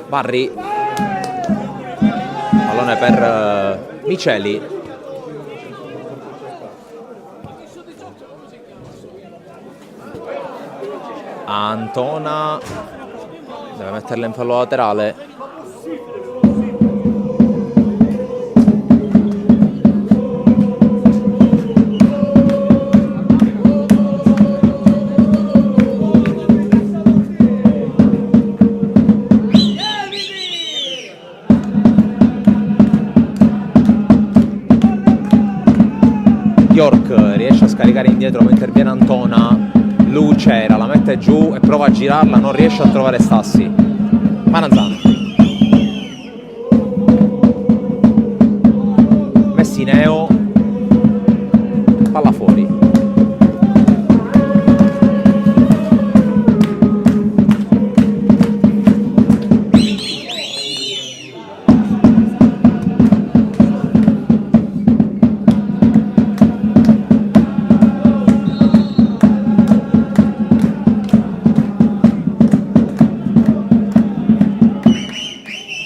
Barri, pallone per Miceli. Antona deve metterla in fallo laterale. York riesce a scaricare indietro mentre interviene Antona. Lucera la mette giù e prova a girarla, non riesce a trovare Stassi. Maranzano, Messineo, palla fuori.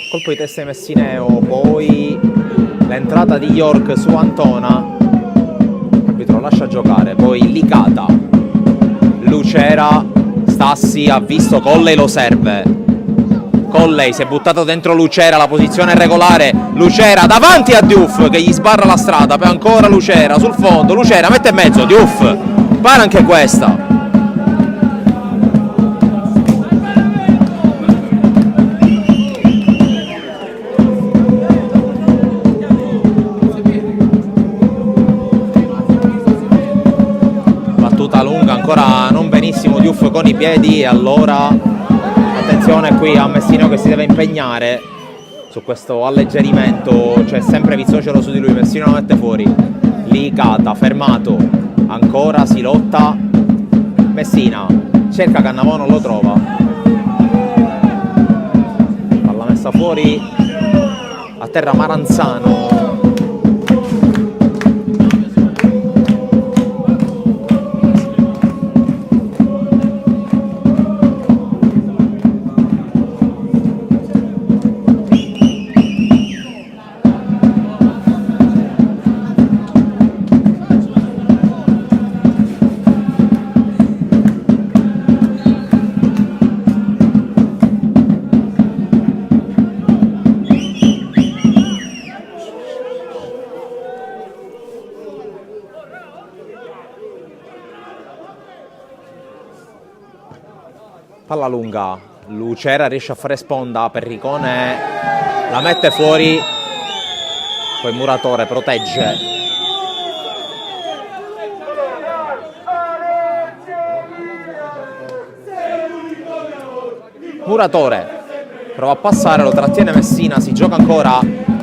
Colpo di testa di Messineo, poi l'entrata di York su Antona, l'arbitro lascia giocare, poi Licata, Lucera, Stassi ha visto Colley, lo serve, Colley si è buttato dentro Lucera, la posizione è regolare, Lucera davanti a Diouf che gli sbarra la strada, poi ancora Lucera sul fondo, Lucera mette in mezzo, Diouf para anche questa. Ancora non benissimo Diouf con i piedi, e allora attenzione qui a Messineo che si deve impegnare su questo alleggerimento, c'è sempre Vizzocero su di lui, Messineo lo mette fuori, Licata fermato, ancora si lotta, Messina cerca Cannavò, non lo trova, palla messa fuori, a terra Maranzano. Palla lunga, Lucera riesce a fare sponda, Perricone la mette fuori, poi Muratore protegge. Muratore prova a passare, lo trattiene Messina, si gioca ancora,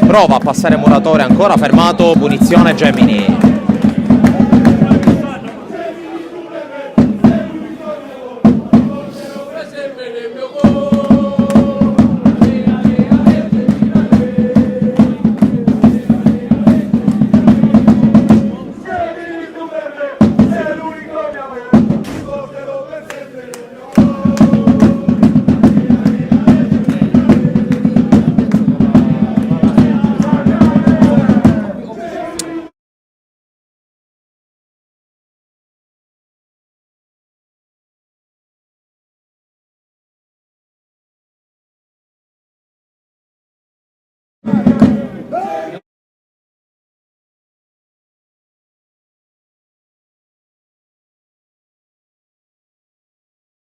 prova a passare Muratore, ancora fermato, punizione Gemini.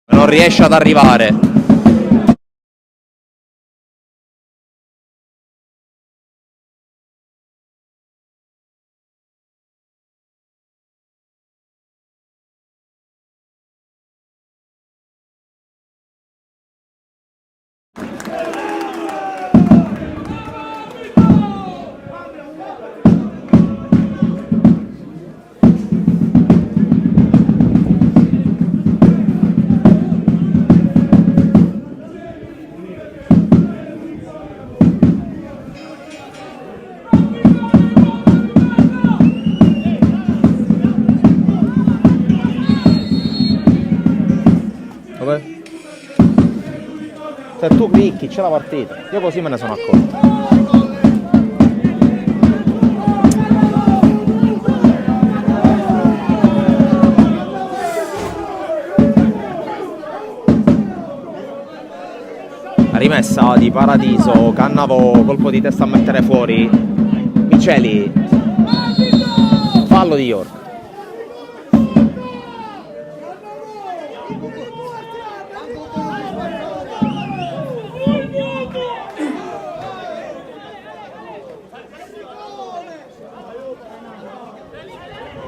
Non riesce ad arrivare. Se tu clicchi c'è la partita. Io così me ne sono accorto. La rimessa di Paradiso, Cannavò, colpo di testa a mettere fuori. Miceli, fallo di York.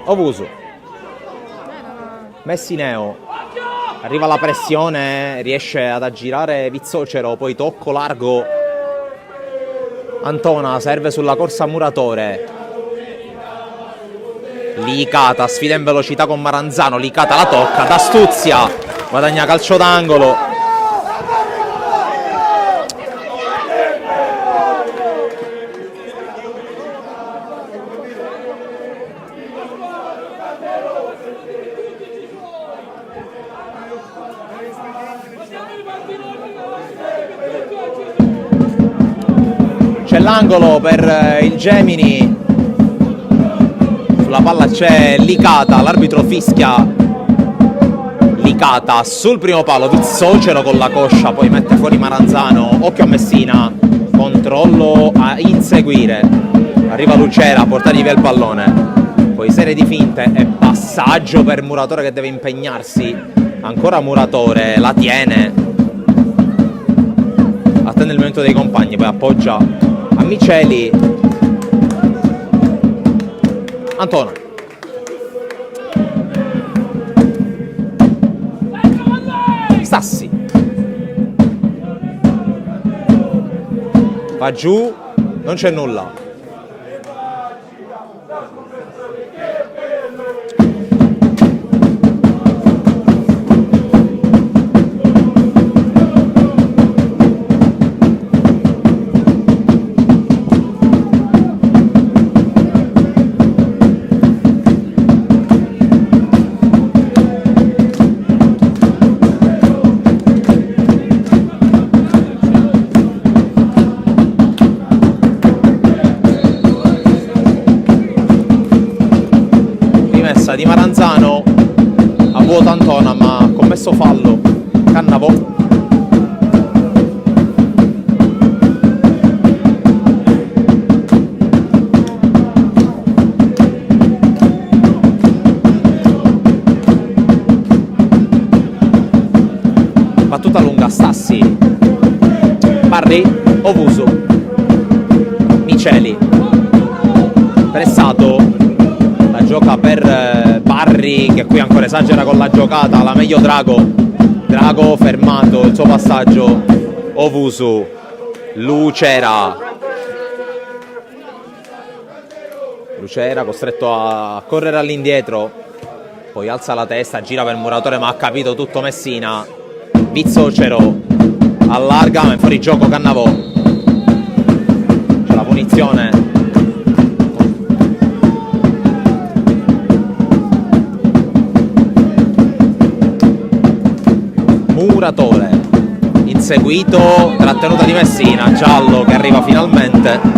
Ovusu, Messineo, arriva la pressione, riesce ad aggirare Vizzocero, poi tocco largo, Antona serve sulla corsa Muratore, Licata sfida in velocità con Maranzano, Licata la tocca, d'astuzia, guadagna calcio d'angolo. C'è l'angolo per il Gemini, sulla palla c'è Licata, l'arbitro fischia, Licata sul primo palo, Vizzocero con la coscia, poi mette fuori Maranzano, occhio a Messina, controllo a inseguire, arriva Lucera a portare via il pallone, poi serie di finte e passaggio per Muratore che deve impegnarsi, ancora Muratore, la tiene, attende il momento dei compagni, poi appoggia a Miceli, Antona, Stassi, va giù, non c'è nulla. Di Maranzano a vuoto Antona, ma ha commesso fallo Cannavò. Battuta lunga, Stassi, Barri, Ovusu, Miceli, pressato, la gioca per Barri che qui ancora esagera con la giocata, la meglio Drago fermato, il suo passaggio, Ovusu, Lucera costretto a correre all'indietro, poi alza la testa, gira per Muratore ma ha capito tutto Messina, Vizzocero allarga ma è fuori gioco Cannavò, c'è la punizione. Muratore inseguito, trattenuta di Messina, giallo che arriva finalmente.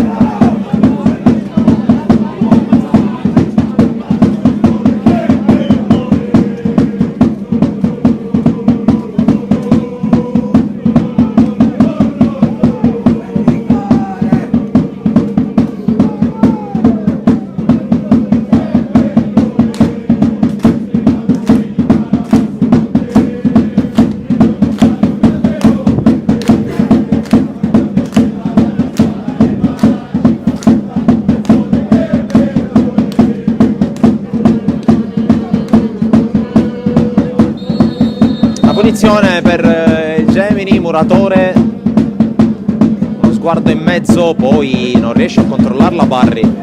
Punizione per il Gemini, Muratore, uno sguardo in mezzo, poi non riesce a controllarla Barri.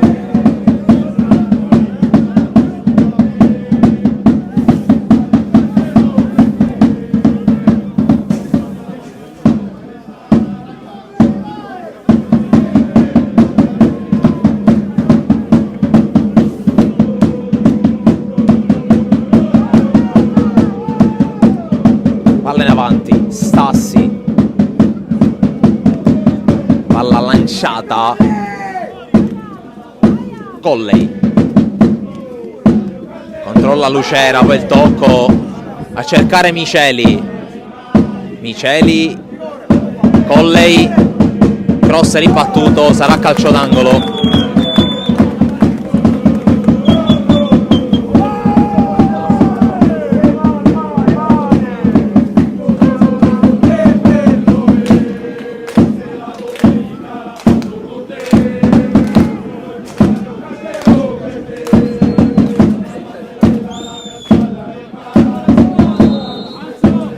Palla in avanti, Stassi, rovesciata. Colley controlla Lucera, poi il tocco a cercare Miceli. Colley, cross ribattuto, sarà calcio d'angolo.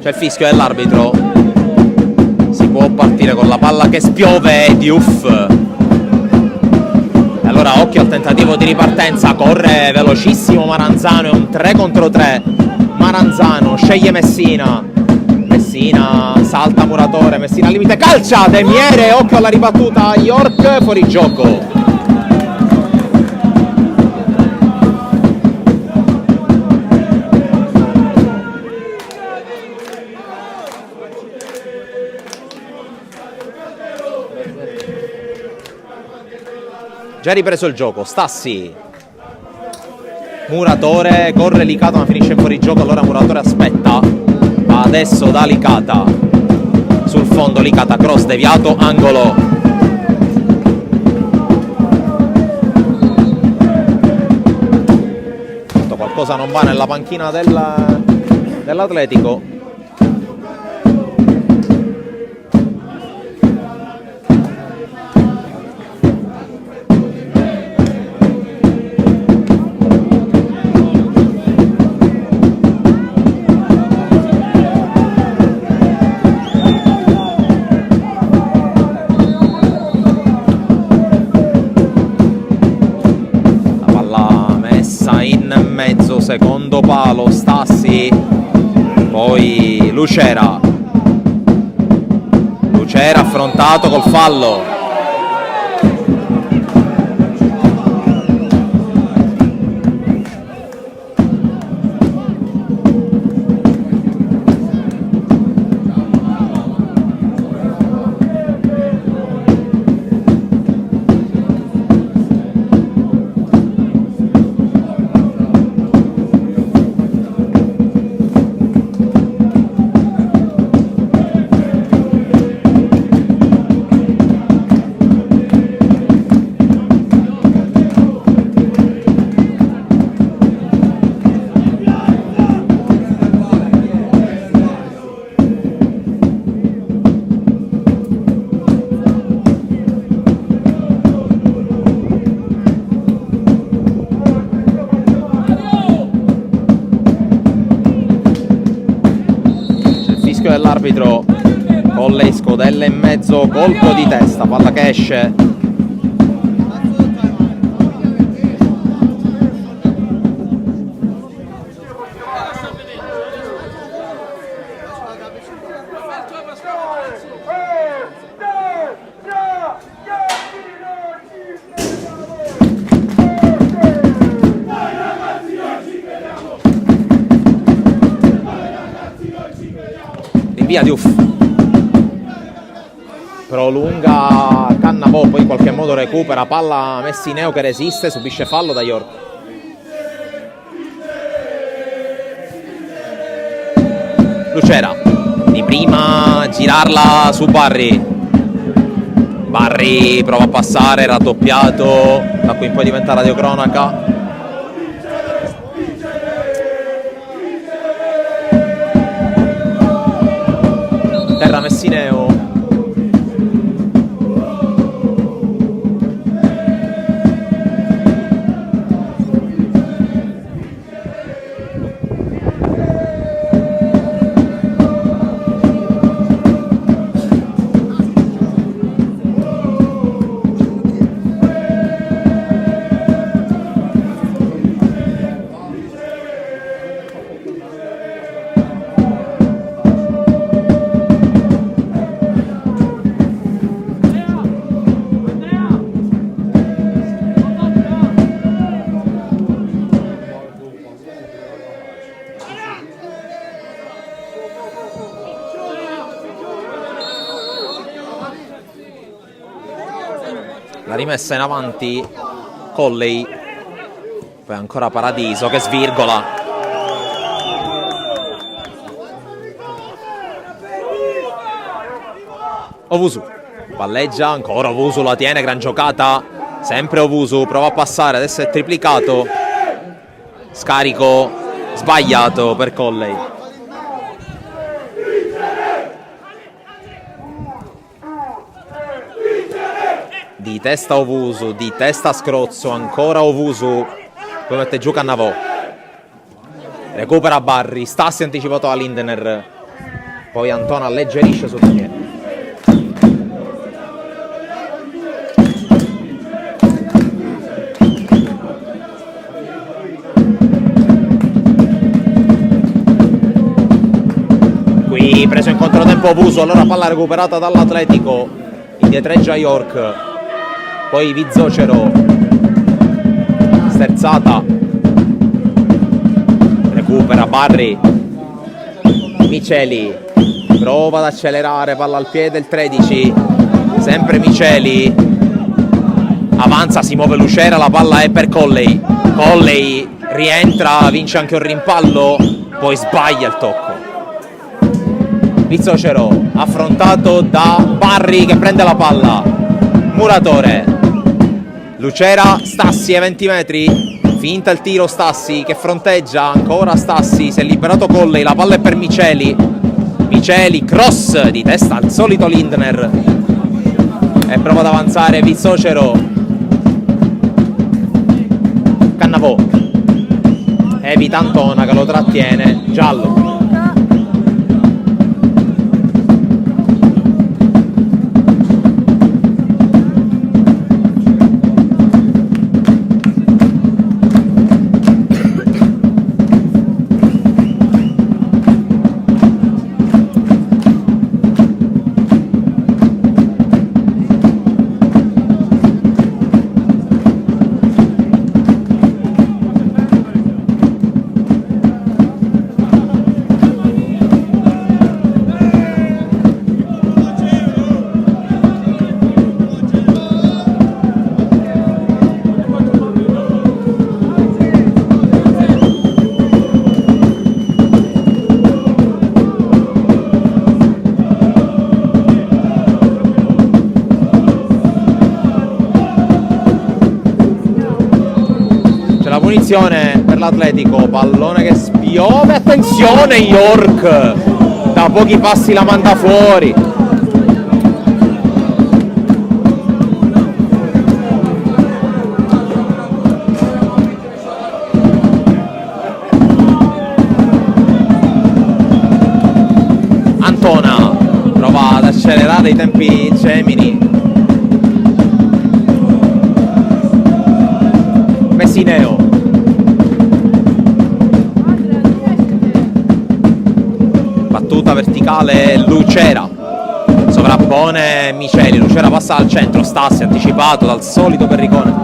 C'è il fischio dell'arbitro. Si può partire con la palla che spiove Diouf. E allora occhio al tentativo di ripartenza. Corre velocissimo Maranzano, è un 3 contro 3. Maranzano sceglie Messina. Messina salta Muratore, Messina al limite, calcia De Miere, occhio alla ribattuta, York fuori gioco. Già ripreso il gioco, Stassi, Muratore, corre Licata ma finisce in fuorigioco, allora Muratore aspetta, va adesso da Licata, sul fondo Licata, cross deviato, angolo. Qualcosa non va nella panchina dell'Atletico. Secondo palo, Stassi, poi Lucera affrontato col fallo. Dell'arbitro, Colley, scodella in mezzo, colpo di testa, palla che esce. Via Diouf, prolunga Cannavò, poi in qualche modo recupera, palla Messineo che resiste, subisce fallo da York. Lucera di prima, girarla su Barri prova a passare, raddoppiato, da qui in poi diventa radiocronaca. Terra Messineo, rimessa in avanti Colley, poi ancora Paradiso che svirgola. Owusu palleggia, ancora Owusu la tiene, gran giocata, sempre Owusu, prova a passare, adesso è triplicato, scarico sbagliato per Colley. Di testa Owusu, di testa Scrozzo, ancora Owusu, poi mette giù Cannavò, recupera Barri, Stassi anticipato a Lindener, poi Antona alleggerisce su Daniele. Qui preso in controtempo Owusu, allora palla recuperata dall'Atletico, indietreggia York, poi Vizzocero, sterzata, recupera Barri, Miceli, prova ad accelerare, palla al piede il 13, sempre Miceli, avanza, si muove Lucera, la palla è per Colley, Colley rientra, vince anche un rimpallo, poi sbaglia il tocco. Vizzocero affrontato da Barri che prende la palla, Muratore, Lucera, Stassi ai 20 metri, finta il tiro Stassi che fronteggia, ancora Stassi, si è liberato Colley, la palla è per Miceli, Miceli, cross di testa al solito Lindner e prova ad avanzare Vizzocero, Cannavò, evita Antona che lo trattiene, giallo. Punizione per l'Atletico, pallone che spiove, attenzione York, da pochi passi la manda fuori. Antona prova ad accelerare i tempi Gemini, Messineo, battuta verticale Lucera, sovrappone Miceli, Lucera passa al centro, Stassi anticipato dal solito Perricone,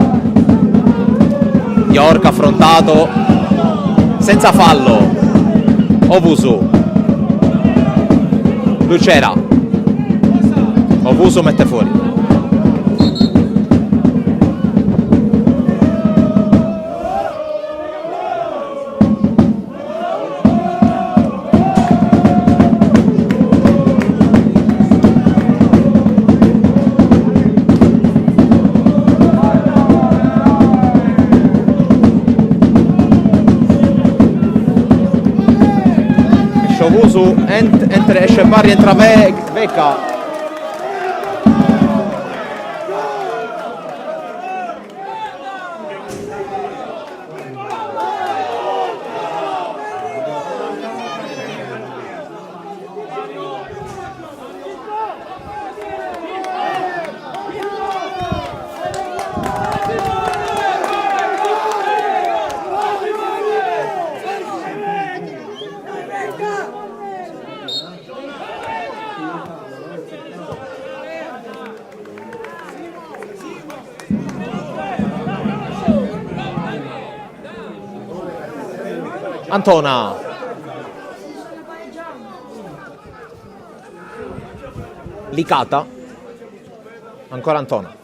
York affrontato senza fallo, Owusu, Lucera, Owusu mette fuori. Owusu, esce Barri, entra Becca. Antona, Licata, ancora Antona,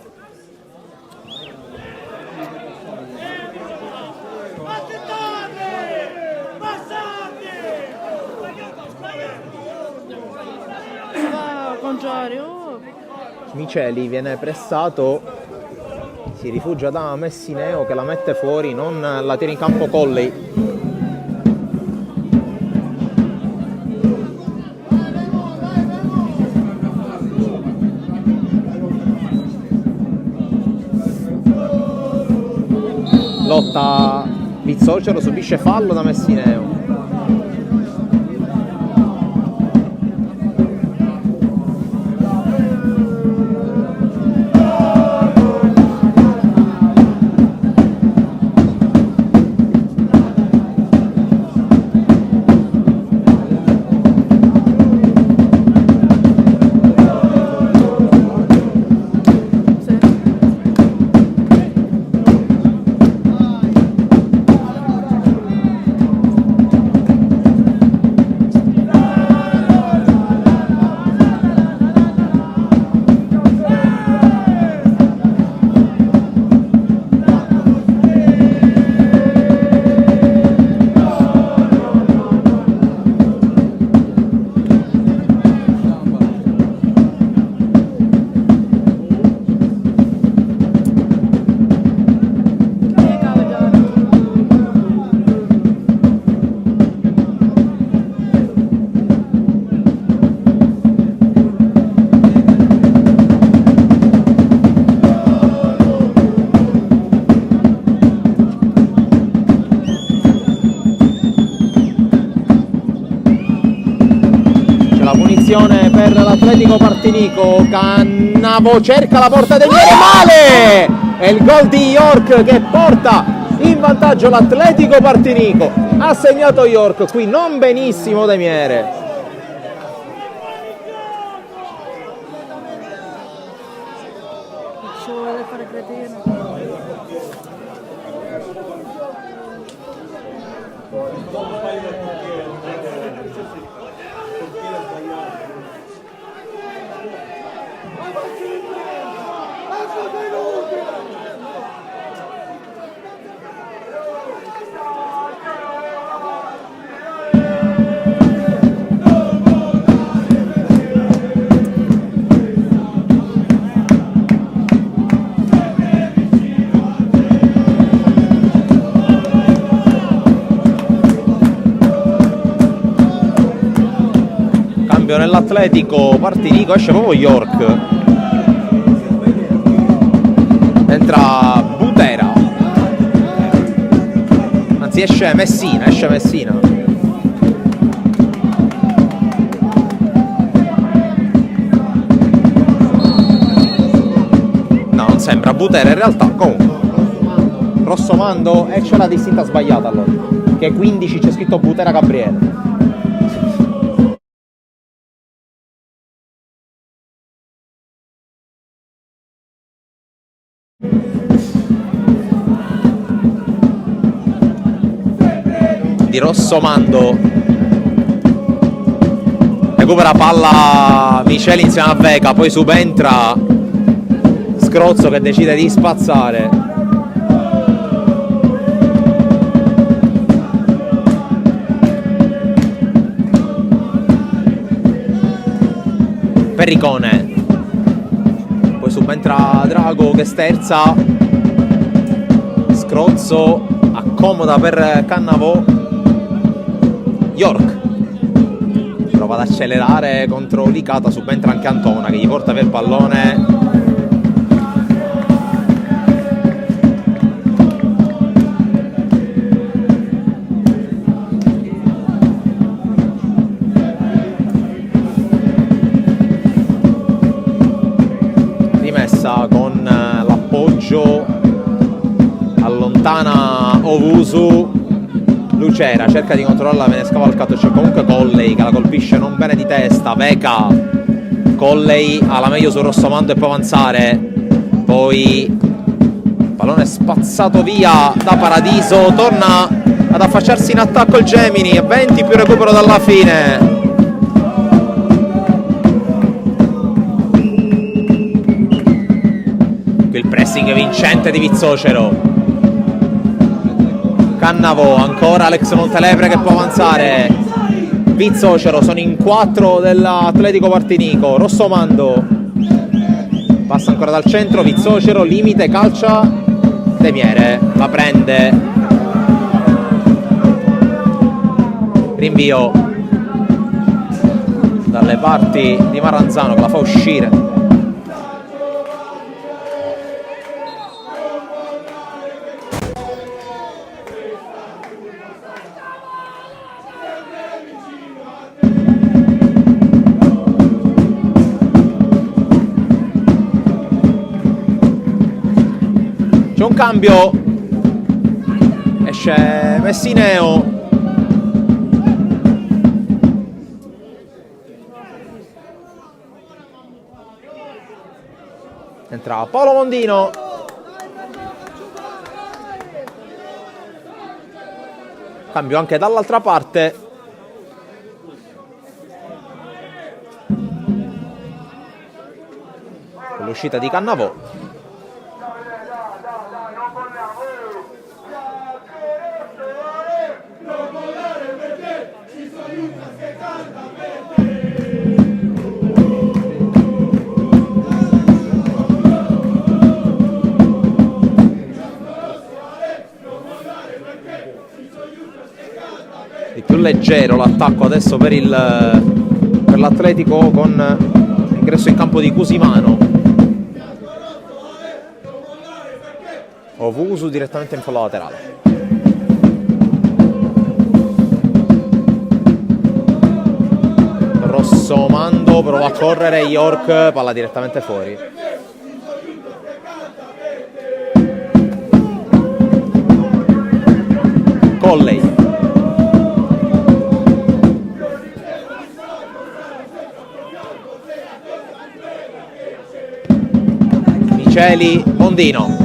mangiare. Oh. Miceli viene pressato, si rifugia da Messineo che la mette fuori, non la tira in campo Colley. Lotta Pizzocero, subisce fallo da Messineo. Per l'Atletico Partinico, Cannavo cerca la porta del Miere, male! È il gol di York che porta in vantaggio l'Atletico Partinico. Ha segnato York, qui non benissimo De Miere. Ci vuole fare cretino. Nell'Atletico Partinico esce proprio York, entra Butera, anzi esce Messina, no, non sembra Butera in realtà. Comunque Rossomando, e c'è la distinta sbagliata allora, che 15 c'è scritto Butera Gabriele. Di Rossomando, recupera palla Miceli insieme a Vega, poi subentra Scrozzo che decide di spazzare. Perricone, poi subentra Drago che sterza, Scrozzo accomoda per Cannavò. York prova ad accelerare contro Licata, subentra anche Antona che gli porta via il pallone. Rimessa con l'appoggio, allontana Ovusu. Lucera cerca di controllarla, viene scavalcato, c'è comunque Colley che la colpisce non bene di testa. Vega, Colley ha la meglio su Rossomando e può avanzare, poi pallone spazzato via da Paradiso, torna ad affacciarsi in attacco il Gemini, 20 più recupero dalla fine. Qui il pressing vincente di Pizzocero. Cannavo, ancora Alex Montelepre che può avanzare, Vizzocero, sono in 4 dell'Atletico Partinico. Rossomando passa ancora dal centro, Vizzocero, limite, calcia, Demiere la prende, rinvio dalle parti di Maranzano che la fa uscire. C'è un cambio, esce Messineo, entra Paolo Mondino, cambio anche dall'altra parte, con l'uscita di Cannavò. Di più leggero l'attacco adesso per l'Atletico, con l'ingresso in campo di Cusimano. Ovusu direttamente in fallo laterale. Rossomando prova a correre, York, palla direttamente fuori. Colley. Miceli, Mondino.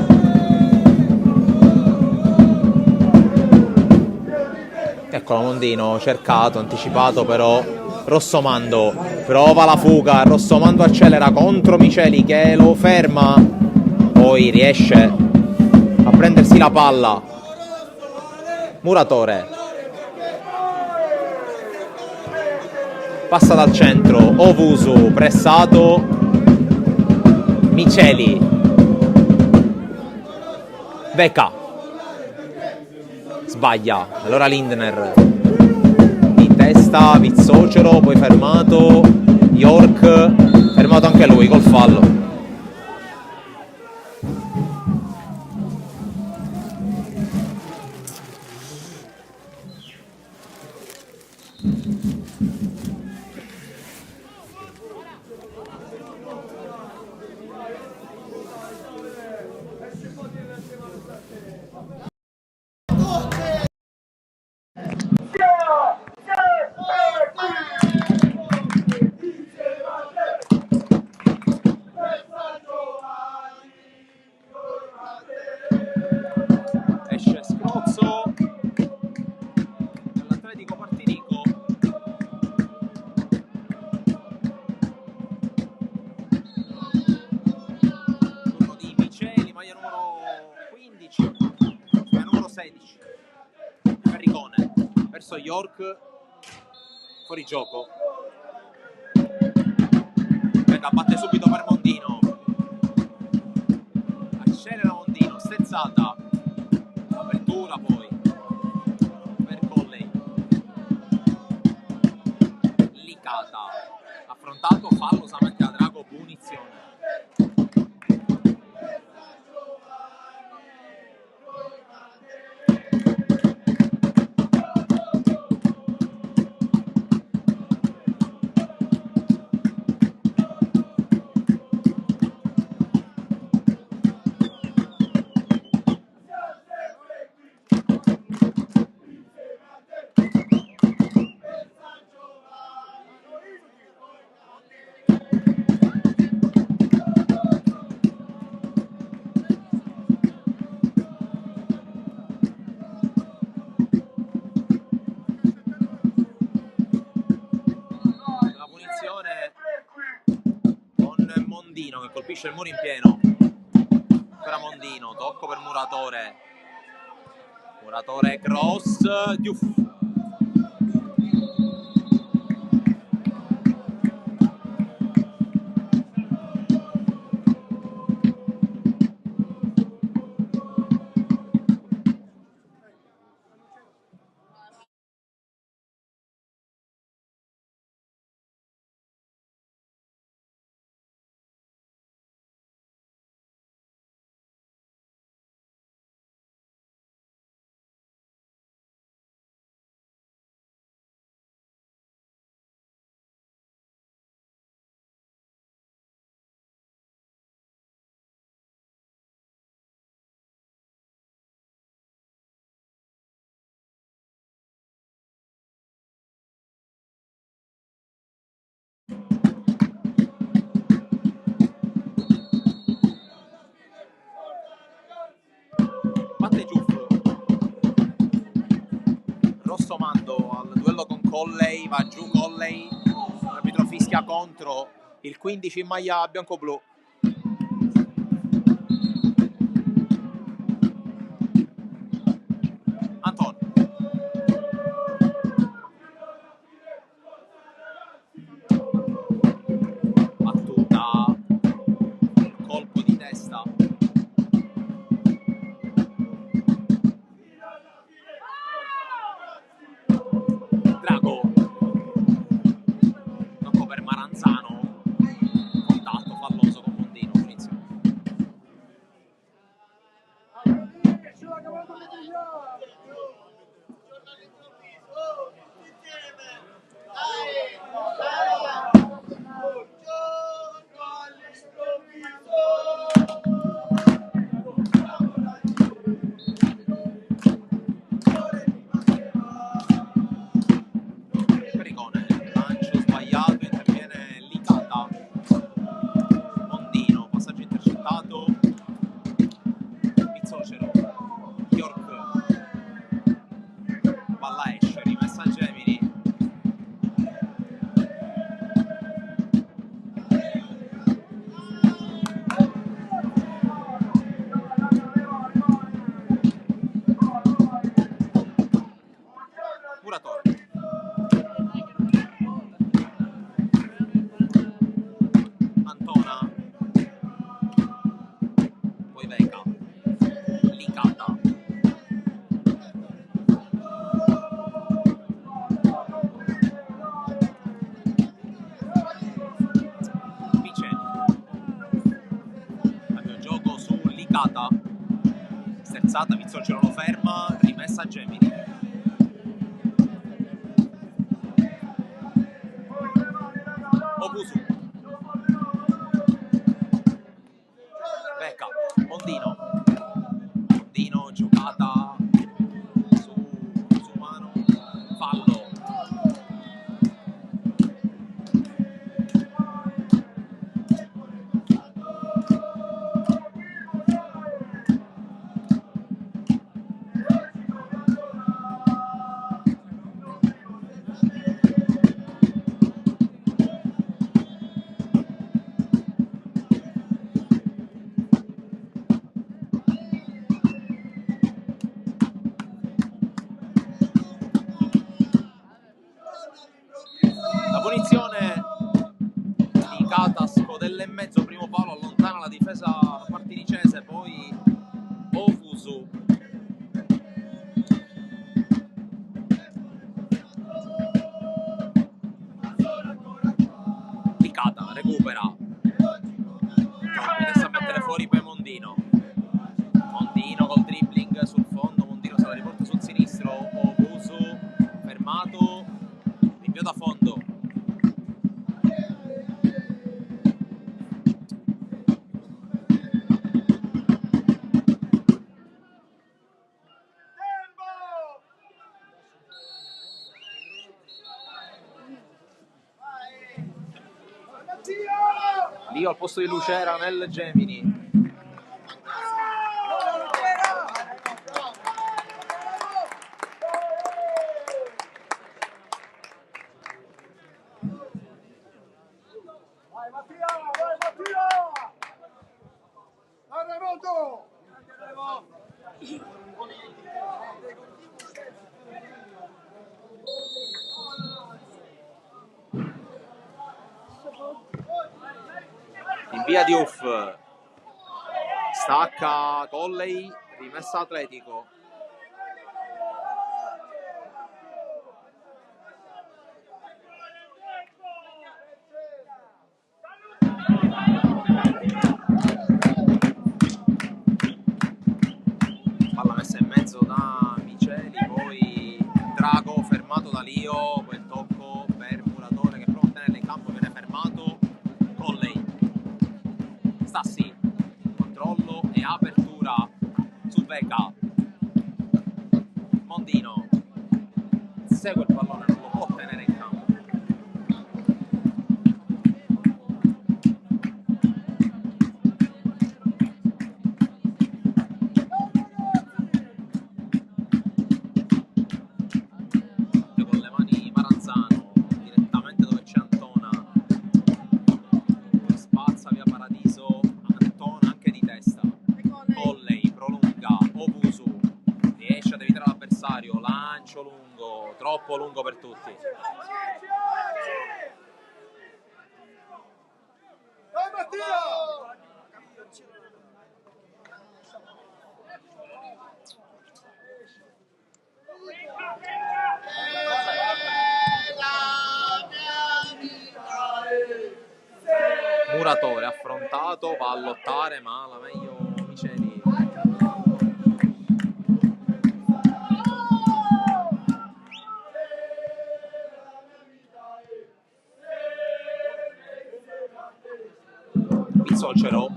Eccolo Mondino, cercato, anticipato però Rossomando, prova la fuga, Rossomando accelera contro Miceli che lo ferma, poi riesce a prendersi la palla. Muratore passa dal centro, Ovusu pressato, Miceli, Veca sbaglia, allora Lindner di testa, Vizzocero, poi fermato, York fermato anche lui col fallo. Esce Scrozzo dall'Atletico Partinico. Turno di Miceli, maglia numero 15, maglia numero 16. Carricone verso York, fuori gioco. Venga, batte subito per Mondino. Accelera Mondino, stezzata. Apertura poi per Colley. Licata. Affrontato, fallo, Samantha a Drago, punizione. Che colpisce il muro in pieno. Ancora Mondino, tocco per Muratore. Muratore cross, Diouf. batte Giuff. Rossomando al duello con Colley, va giù Colley, l'arbitro fischia contro il 15 in maglia bianco-blu. Anton. Battuta, colpo di testa. Drago. Tocco per Maranzano. Contatto falloso con Mondino. Punizione. Pericone, lancio sbagliato, interviene Licata. Mondino, passaggio intercettato. Pizzocero, York, palla esce, rimessa a Gemini. Muratore. Antona. Poi Veca. Licata. Piceni. Cambio gioco su Licata. Sterzata, Vizzocero lo ferma, rimessa a Gemini. Obusu. Becca, Mondino. Mondino, giocata su mano, fallo. La punizione di Catas, scodella e mezzo, primo palo, allontana la difesa martinicese, poi Ofusu. Licata, recupera. Adesso a mettere fuori poi Mondino. Mondino col dribbling sul fondo, Mondino se la riporta sul sinistro, Ofusu fermato, rinvio da fondo. Lio al posto di Lucera nel Gemini. Vai Mattia! Vai Mattia! Dai Raimondo! In via di Uff. Stacca Colley, rimessa Atletico. Palla messa in mezzo da Miceli, poi Drago fermato da Lio, poi il tocco per Muratore che prova a tenerla in campo, viene fermato. Colley, Stassi, controllo e apertura su Veca. Mondino segue il pallone, non lo può tenere in campo. l'avversario, lancio lungo, troppo lungo per tutti. Vai Mattia! Muratore affrontato, va a lottare, ma la meglio Miceli. Pizzocero.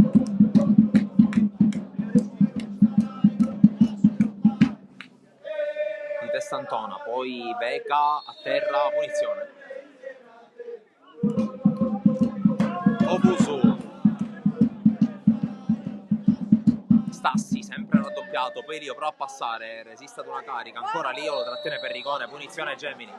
Di testa Antona, poi Beca a terra, punizione. Obusu. Stassi, sempre raddoppiato, poi Lio prova a passare, resiste ad una carica, ancora Lio lo trattiene Perricone, punizione Gemini.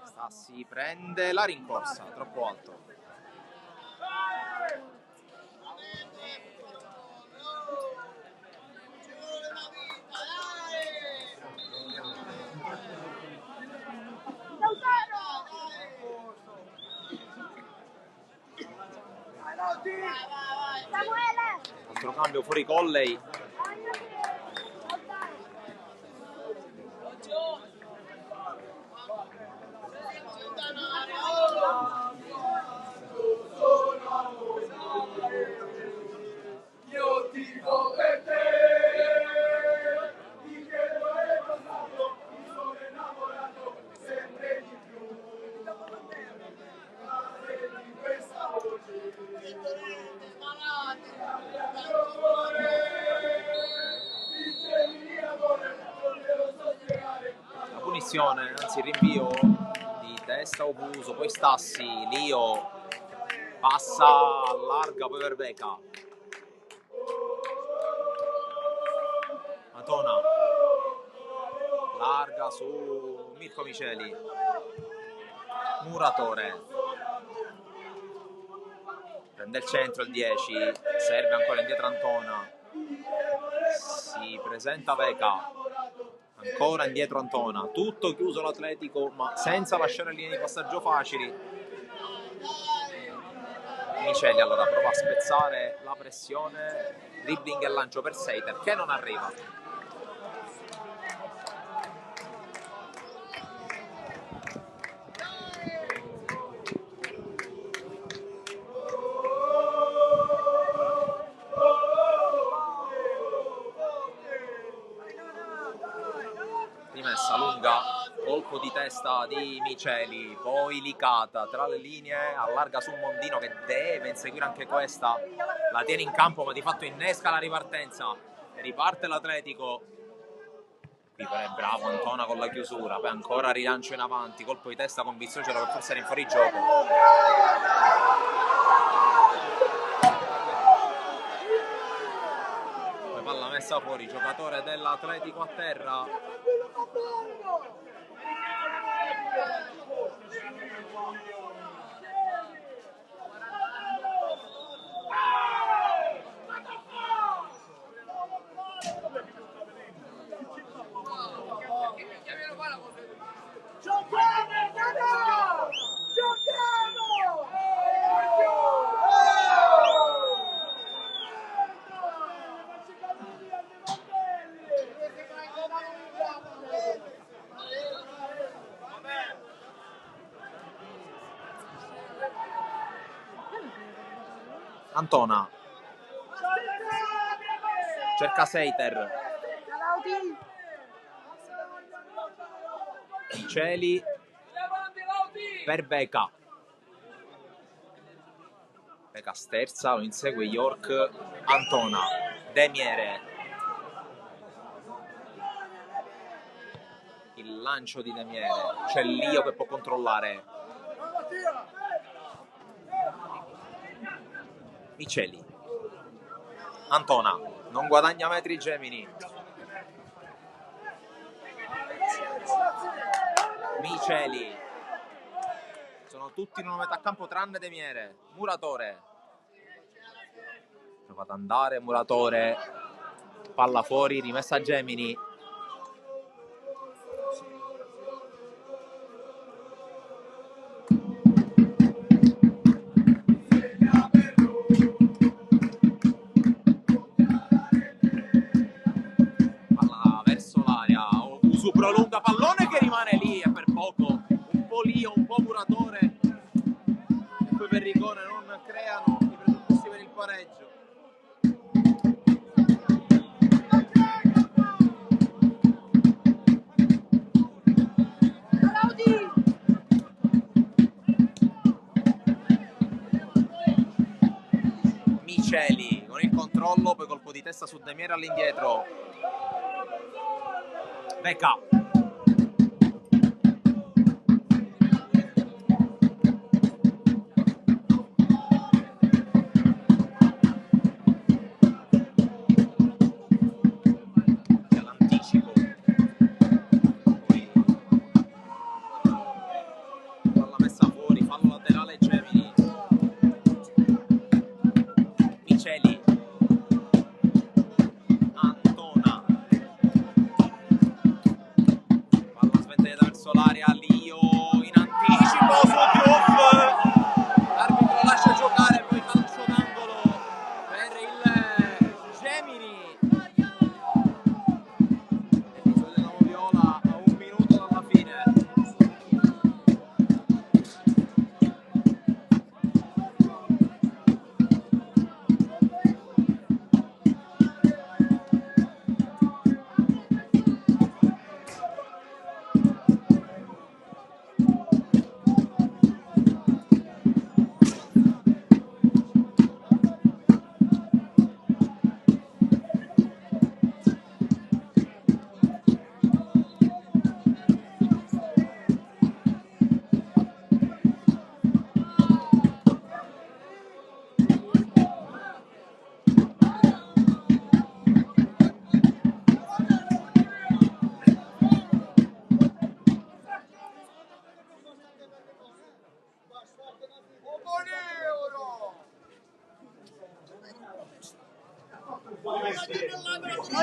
Stassi prende la rincorsa, troppo alto. Altro cambio fuori Colley. Io tifo per te, di che lo è passato, mi sono innamorato sempre di più. Di questa voce, La punizione, anzi il rinvio di testa Obuso, poi Stassi, Lio passa, allarga, poi per Beca. Matona larga su Mirko Miceli. Muratore prende il centro, il 10, serve ancora indietro Antona, si presenta Beca, ancora indietro Antona, tutto chiuso l'Atletico ma senza lasciare linee di passaggio facili. Miceli allora prova a spezzare la pressione, dribbling e lancio per Seiter che non arriva. Rimessa lunga, colpo di testa di Miceli, poi Licata tra le linee, allarga su Mondino che deve inseguire anche questa, la tiene in campo ma di fatto innesca la ripartenza, riparte l'Atletico. Pipere bravo Antona con la chiusura, poi ancora rilancio in avanti, colpo di testa con Bizzocero che forse era in fuorigioco. Poi palla messa fuori, giocatore dell'Atletico a terra. Giochiamo! Giochiamo! Antona cerca Seiter, Miceli per Beca. Beca sterza, lo insegue York, Antona, Demiere, il lancio di Demiere, c'è Lio che può controllare, Miceli, Antona, non guadagna metri Gemini, Miceli, sono tutti in una metà campo tranne Demiere, Muratore, prova ad andare Muratore, palla fuori, rimessa a Gemini, palla verso l'aria, Ovusu prolunga pallone che rimane lì e per poco, un po' Lio, un po' Muratore e poi Perricone non creano i presupposti per il pareggio. Miceli con il controllo, poi colpo di testa su Demiere all'indietro, Beca, all'anticipo, poi palla messa fuori, fallo laterale Gemini, Miceli, Antona, palla sventata verso l'area, Lio in anticipo su Diouf, l'arbitro lascia giocare, poi calcio d'angolo per il Gemini, episodio della Moviola a 1 minuto dalla fine.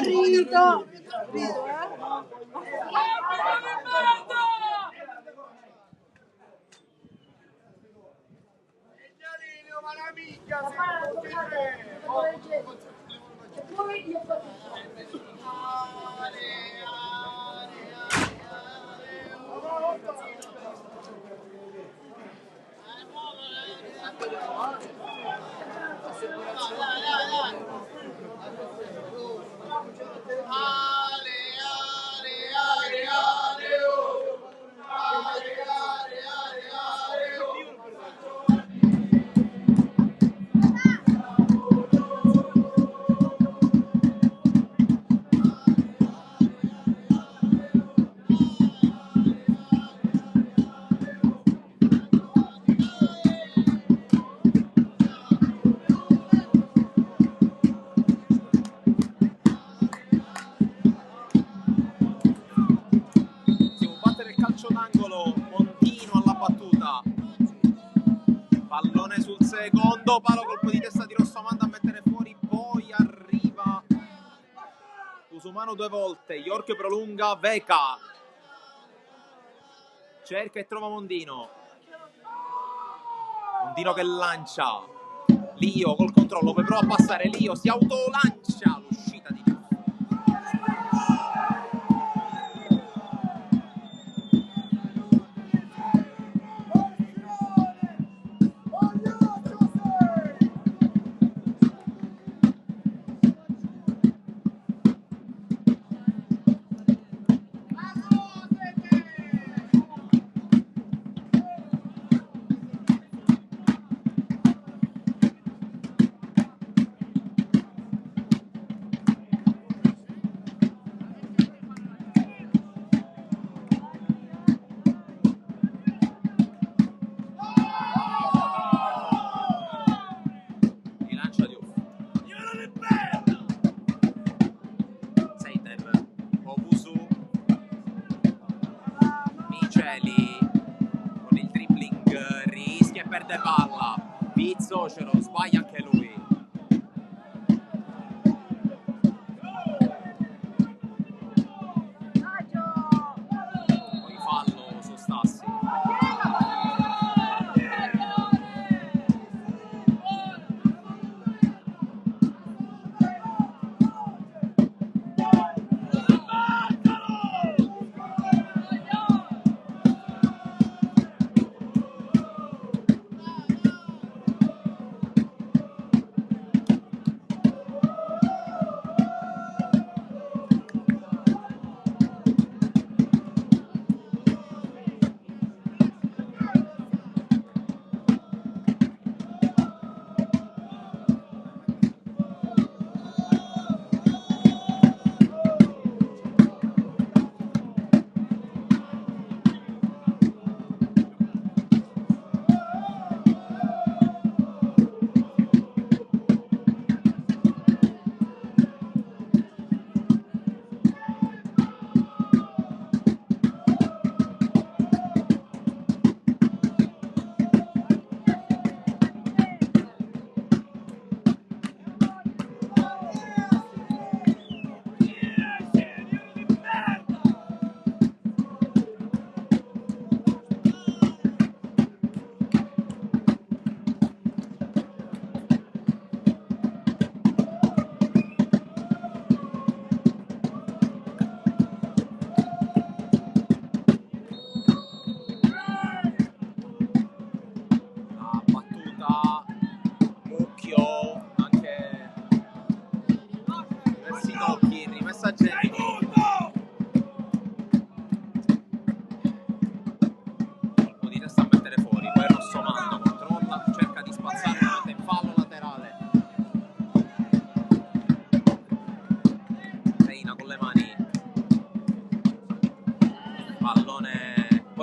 Rito! Ma la minchia, secondo palo, colpo di testa di Rossomando a mettere fuori, poi arriva Cusumano due volte, York prolunga, Veca cerca e trova Mondino, Mondino che lancia, Lio col controllo, poi prova a passare, Lio si autolancia, l'uscita di Lio. perde palla. Pizzocero sbaglia anche lui. Poi fallo su Stassi.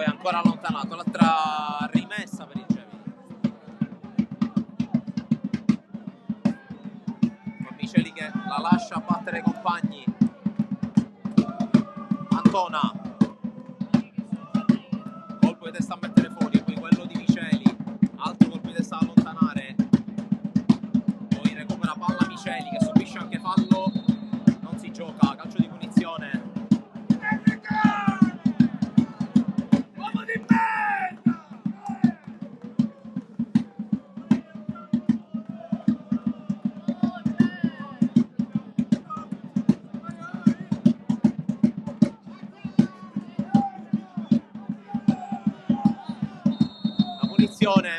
Ancora allontanato, l'altra rimessa per il Gemini. Miceli che la lascia battere i compagni. Antona, colpo di testa a mettere fuori, poi quello di Miceli, altro colpo di testa a allontanare, poi recupera palla Miceli che subisce anche fallo, non si gioca, calcio di punizione.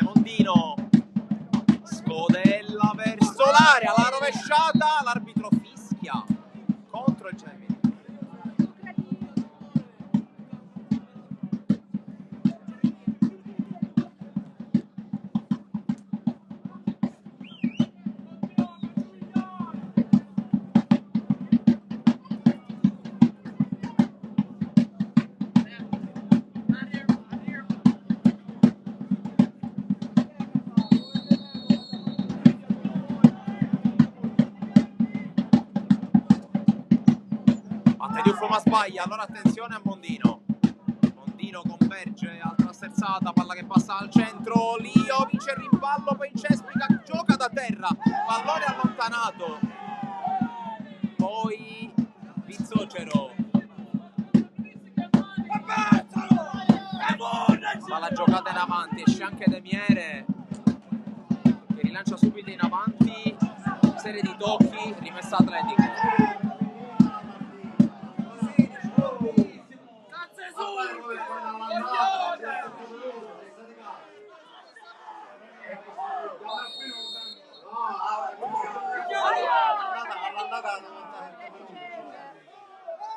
Mondino, scodella verso l'area, la rovesciata, l'arbitro fischia contro il Gemini. Ma sbaglia, allora attenzione a Mondino. Mondino converge, altra sterzata, palla che passa al centro, Lio vince il rimpallo, poi Cespica gioca da terra, pallone allontanato. Poi Pizzocero. Fa la giocata in avanti, esce anche Demiere che rilancia subito in avanti, serie di tocchi, rimessa Atletico.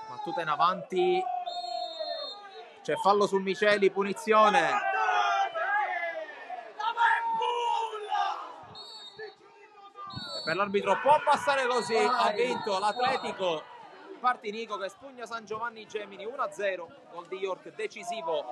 Battuta in avanti, c'è fallo sul Miceli, punizione. Per l'arbitro può passare così, ha vinto l'Atletico Partinico che spugna San Giovanni Gemini 1-0, gol di York decisivo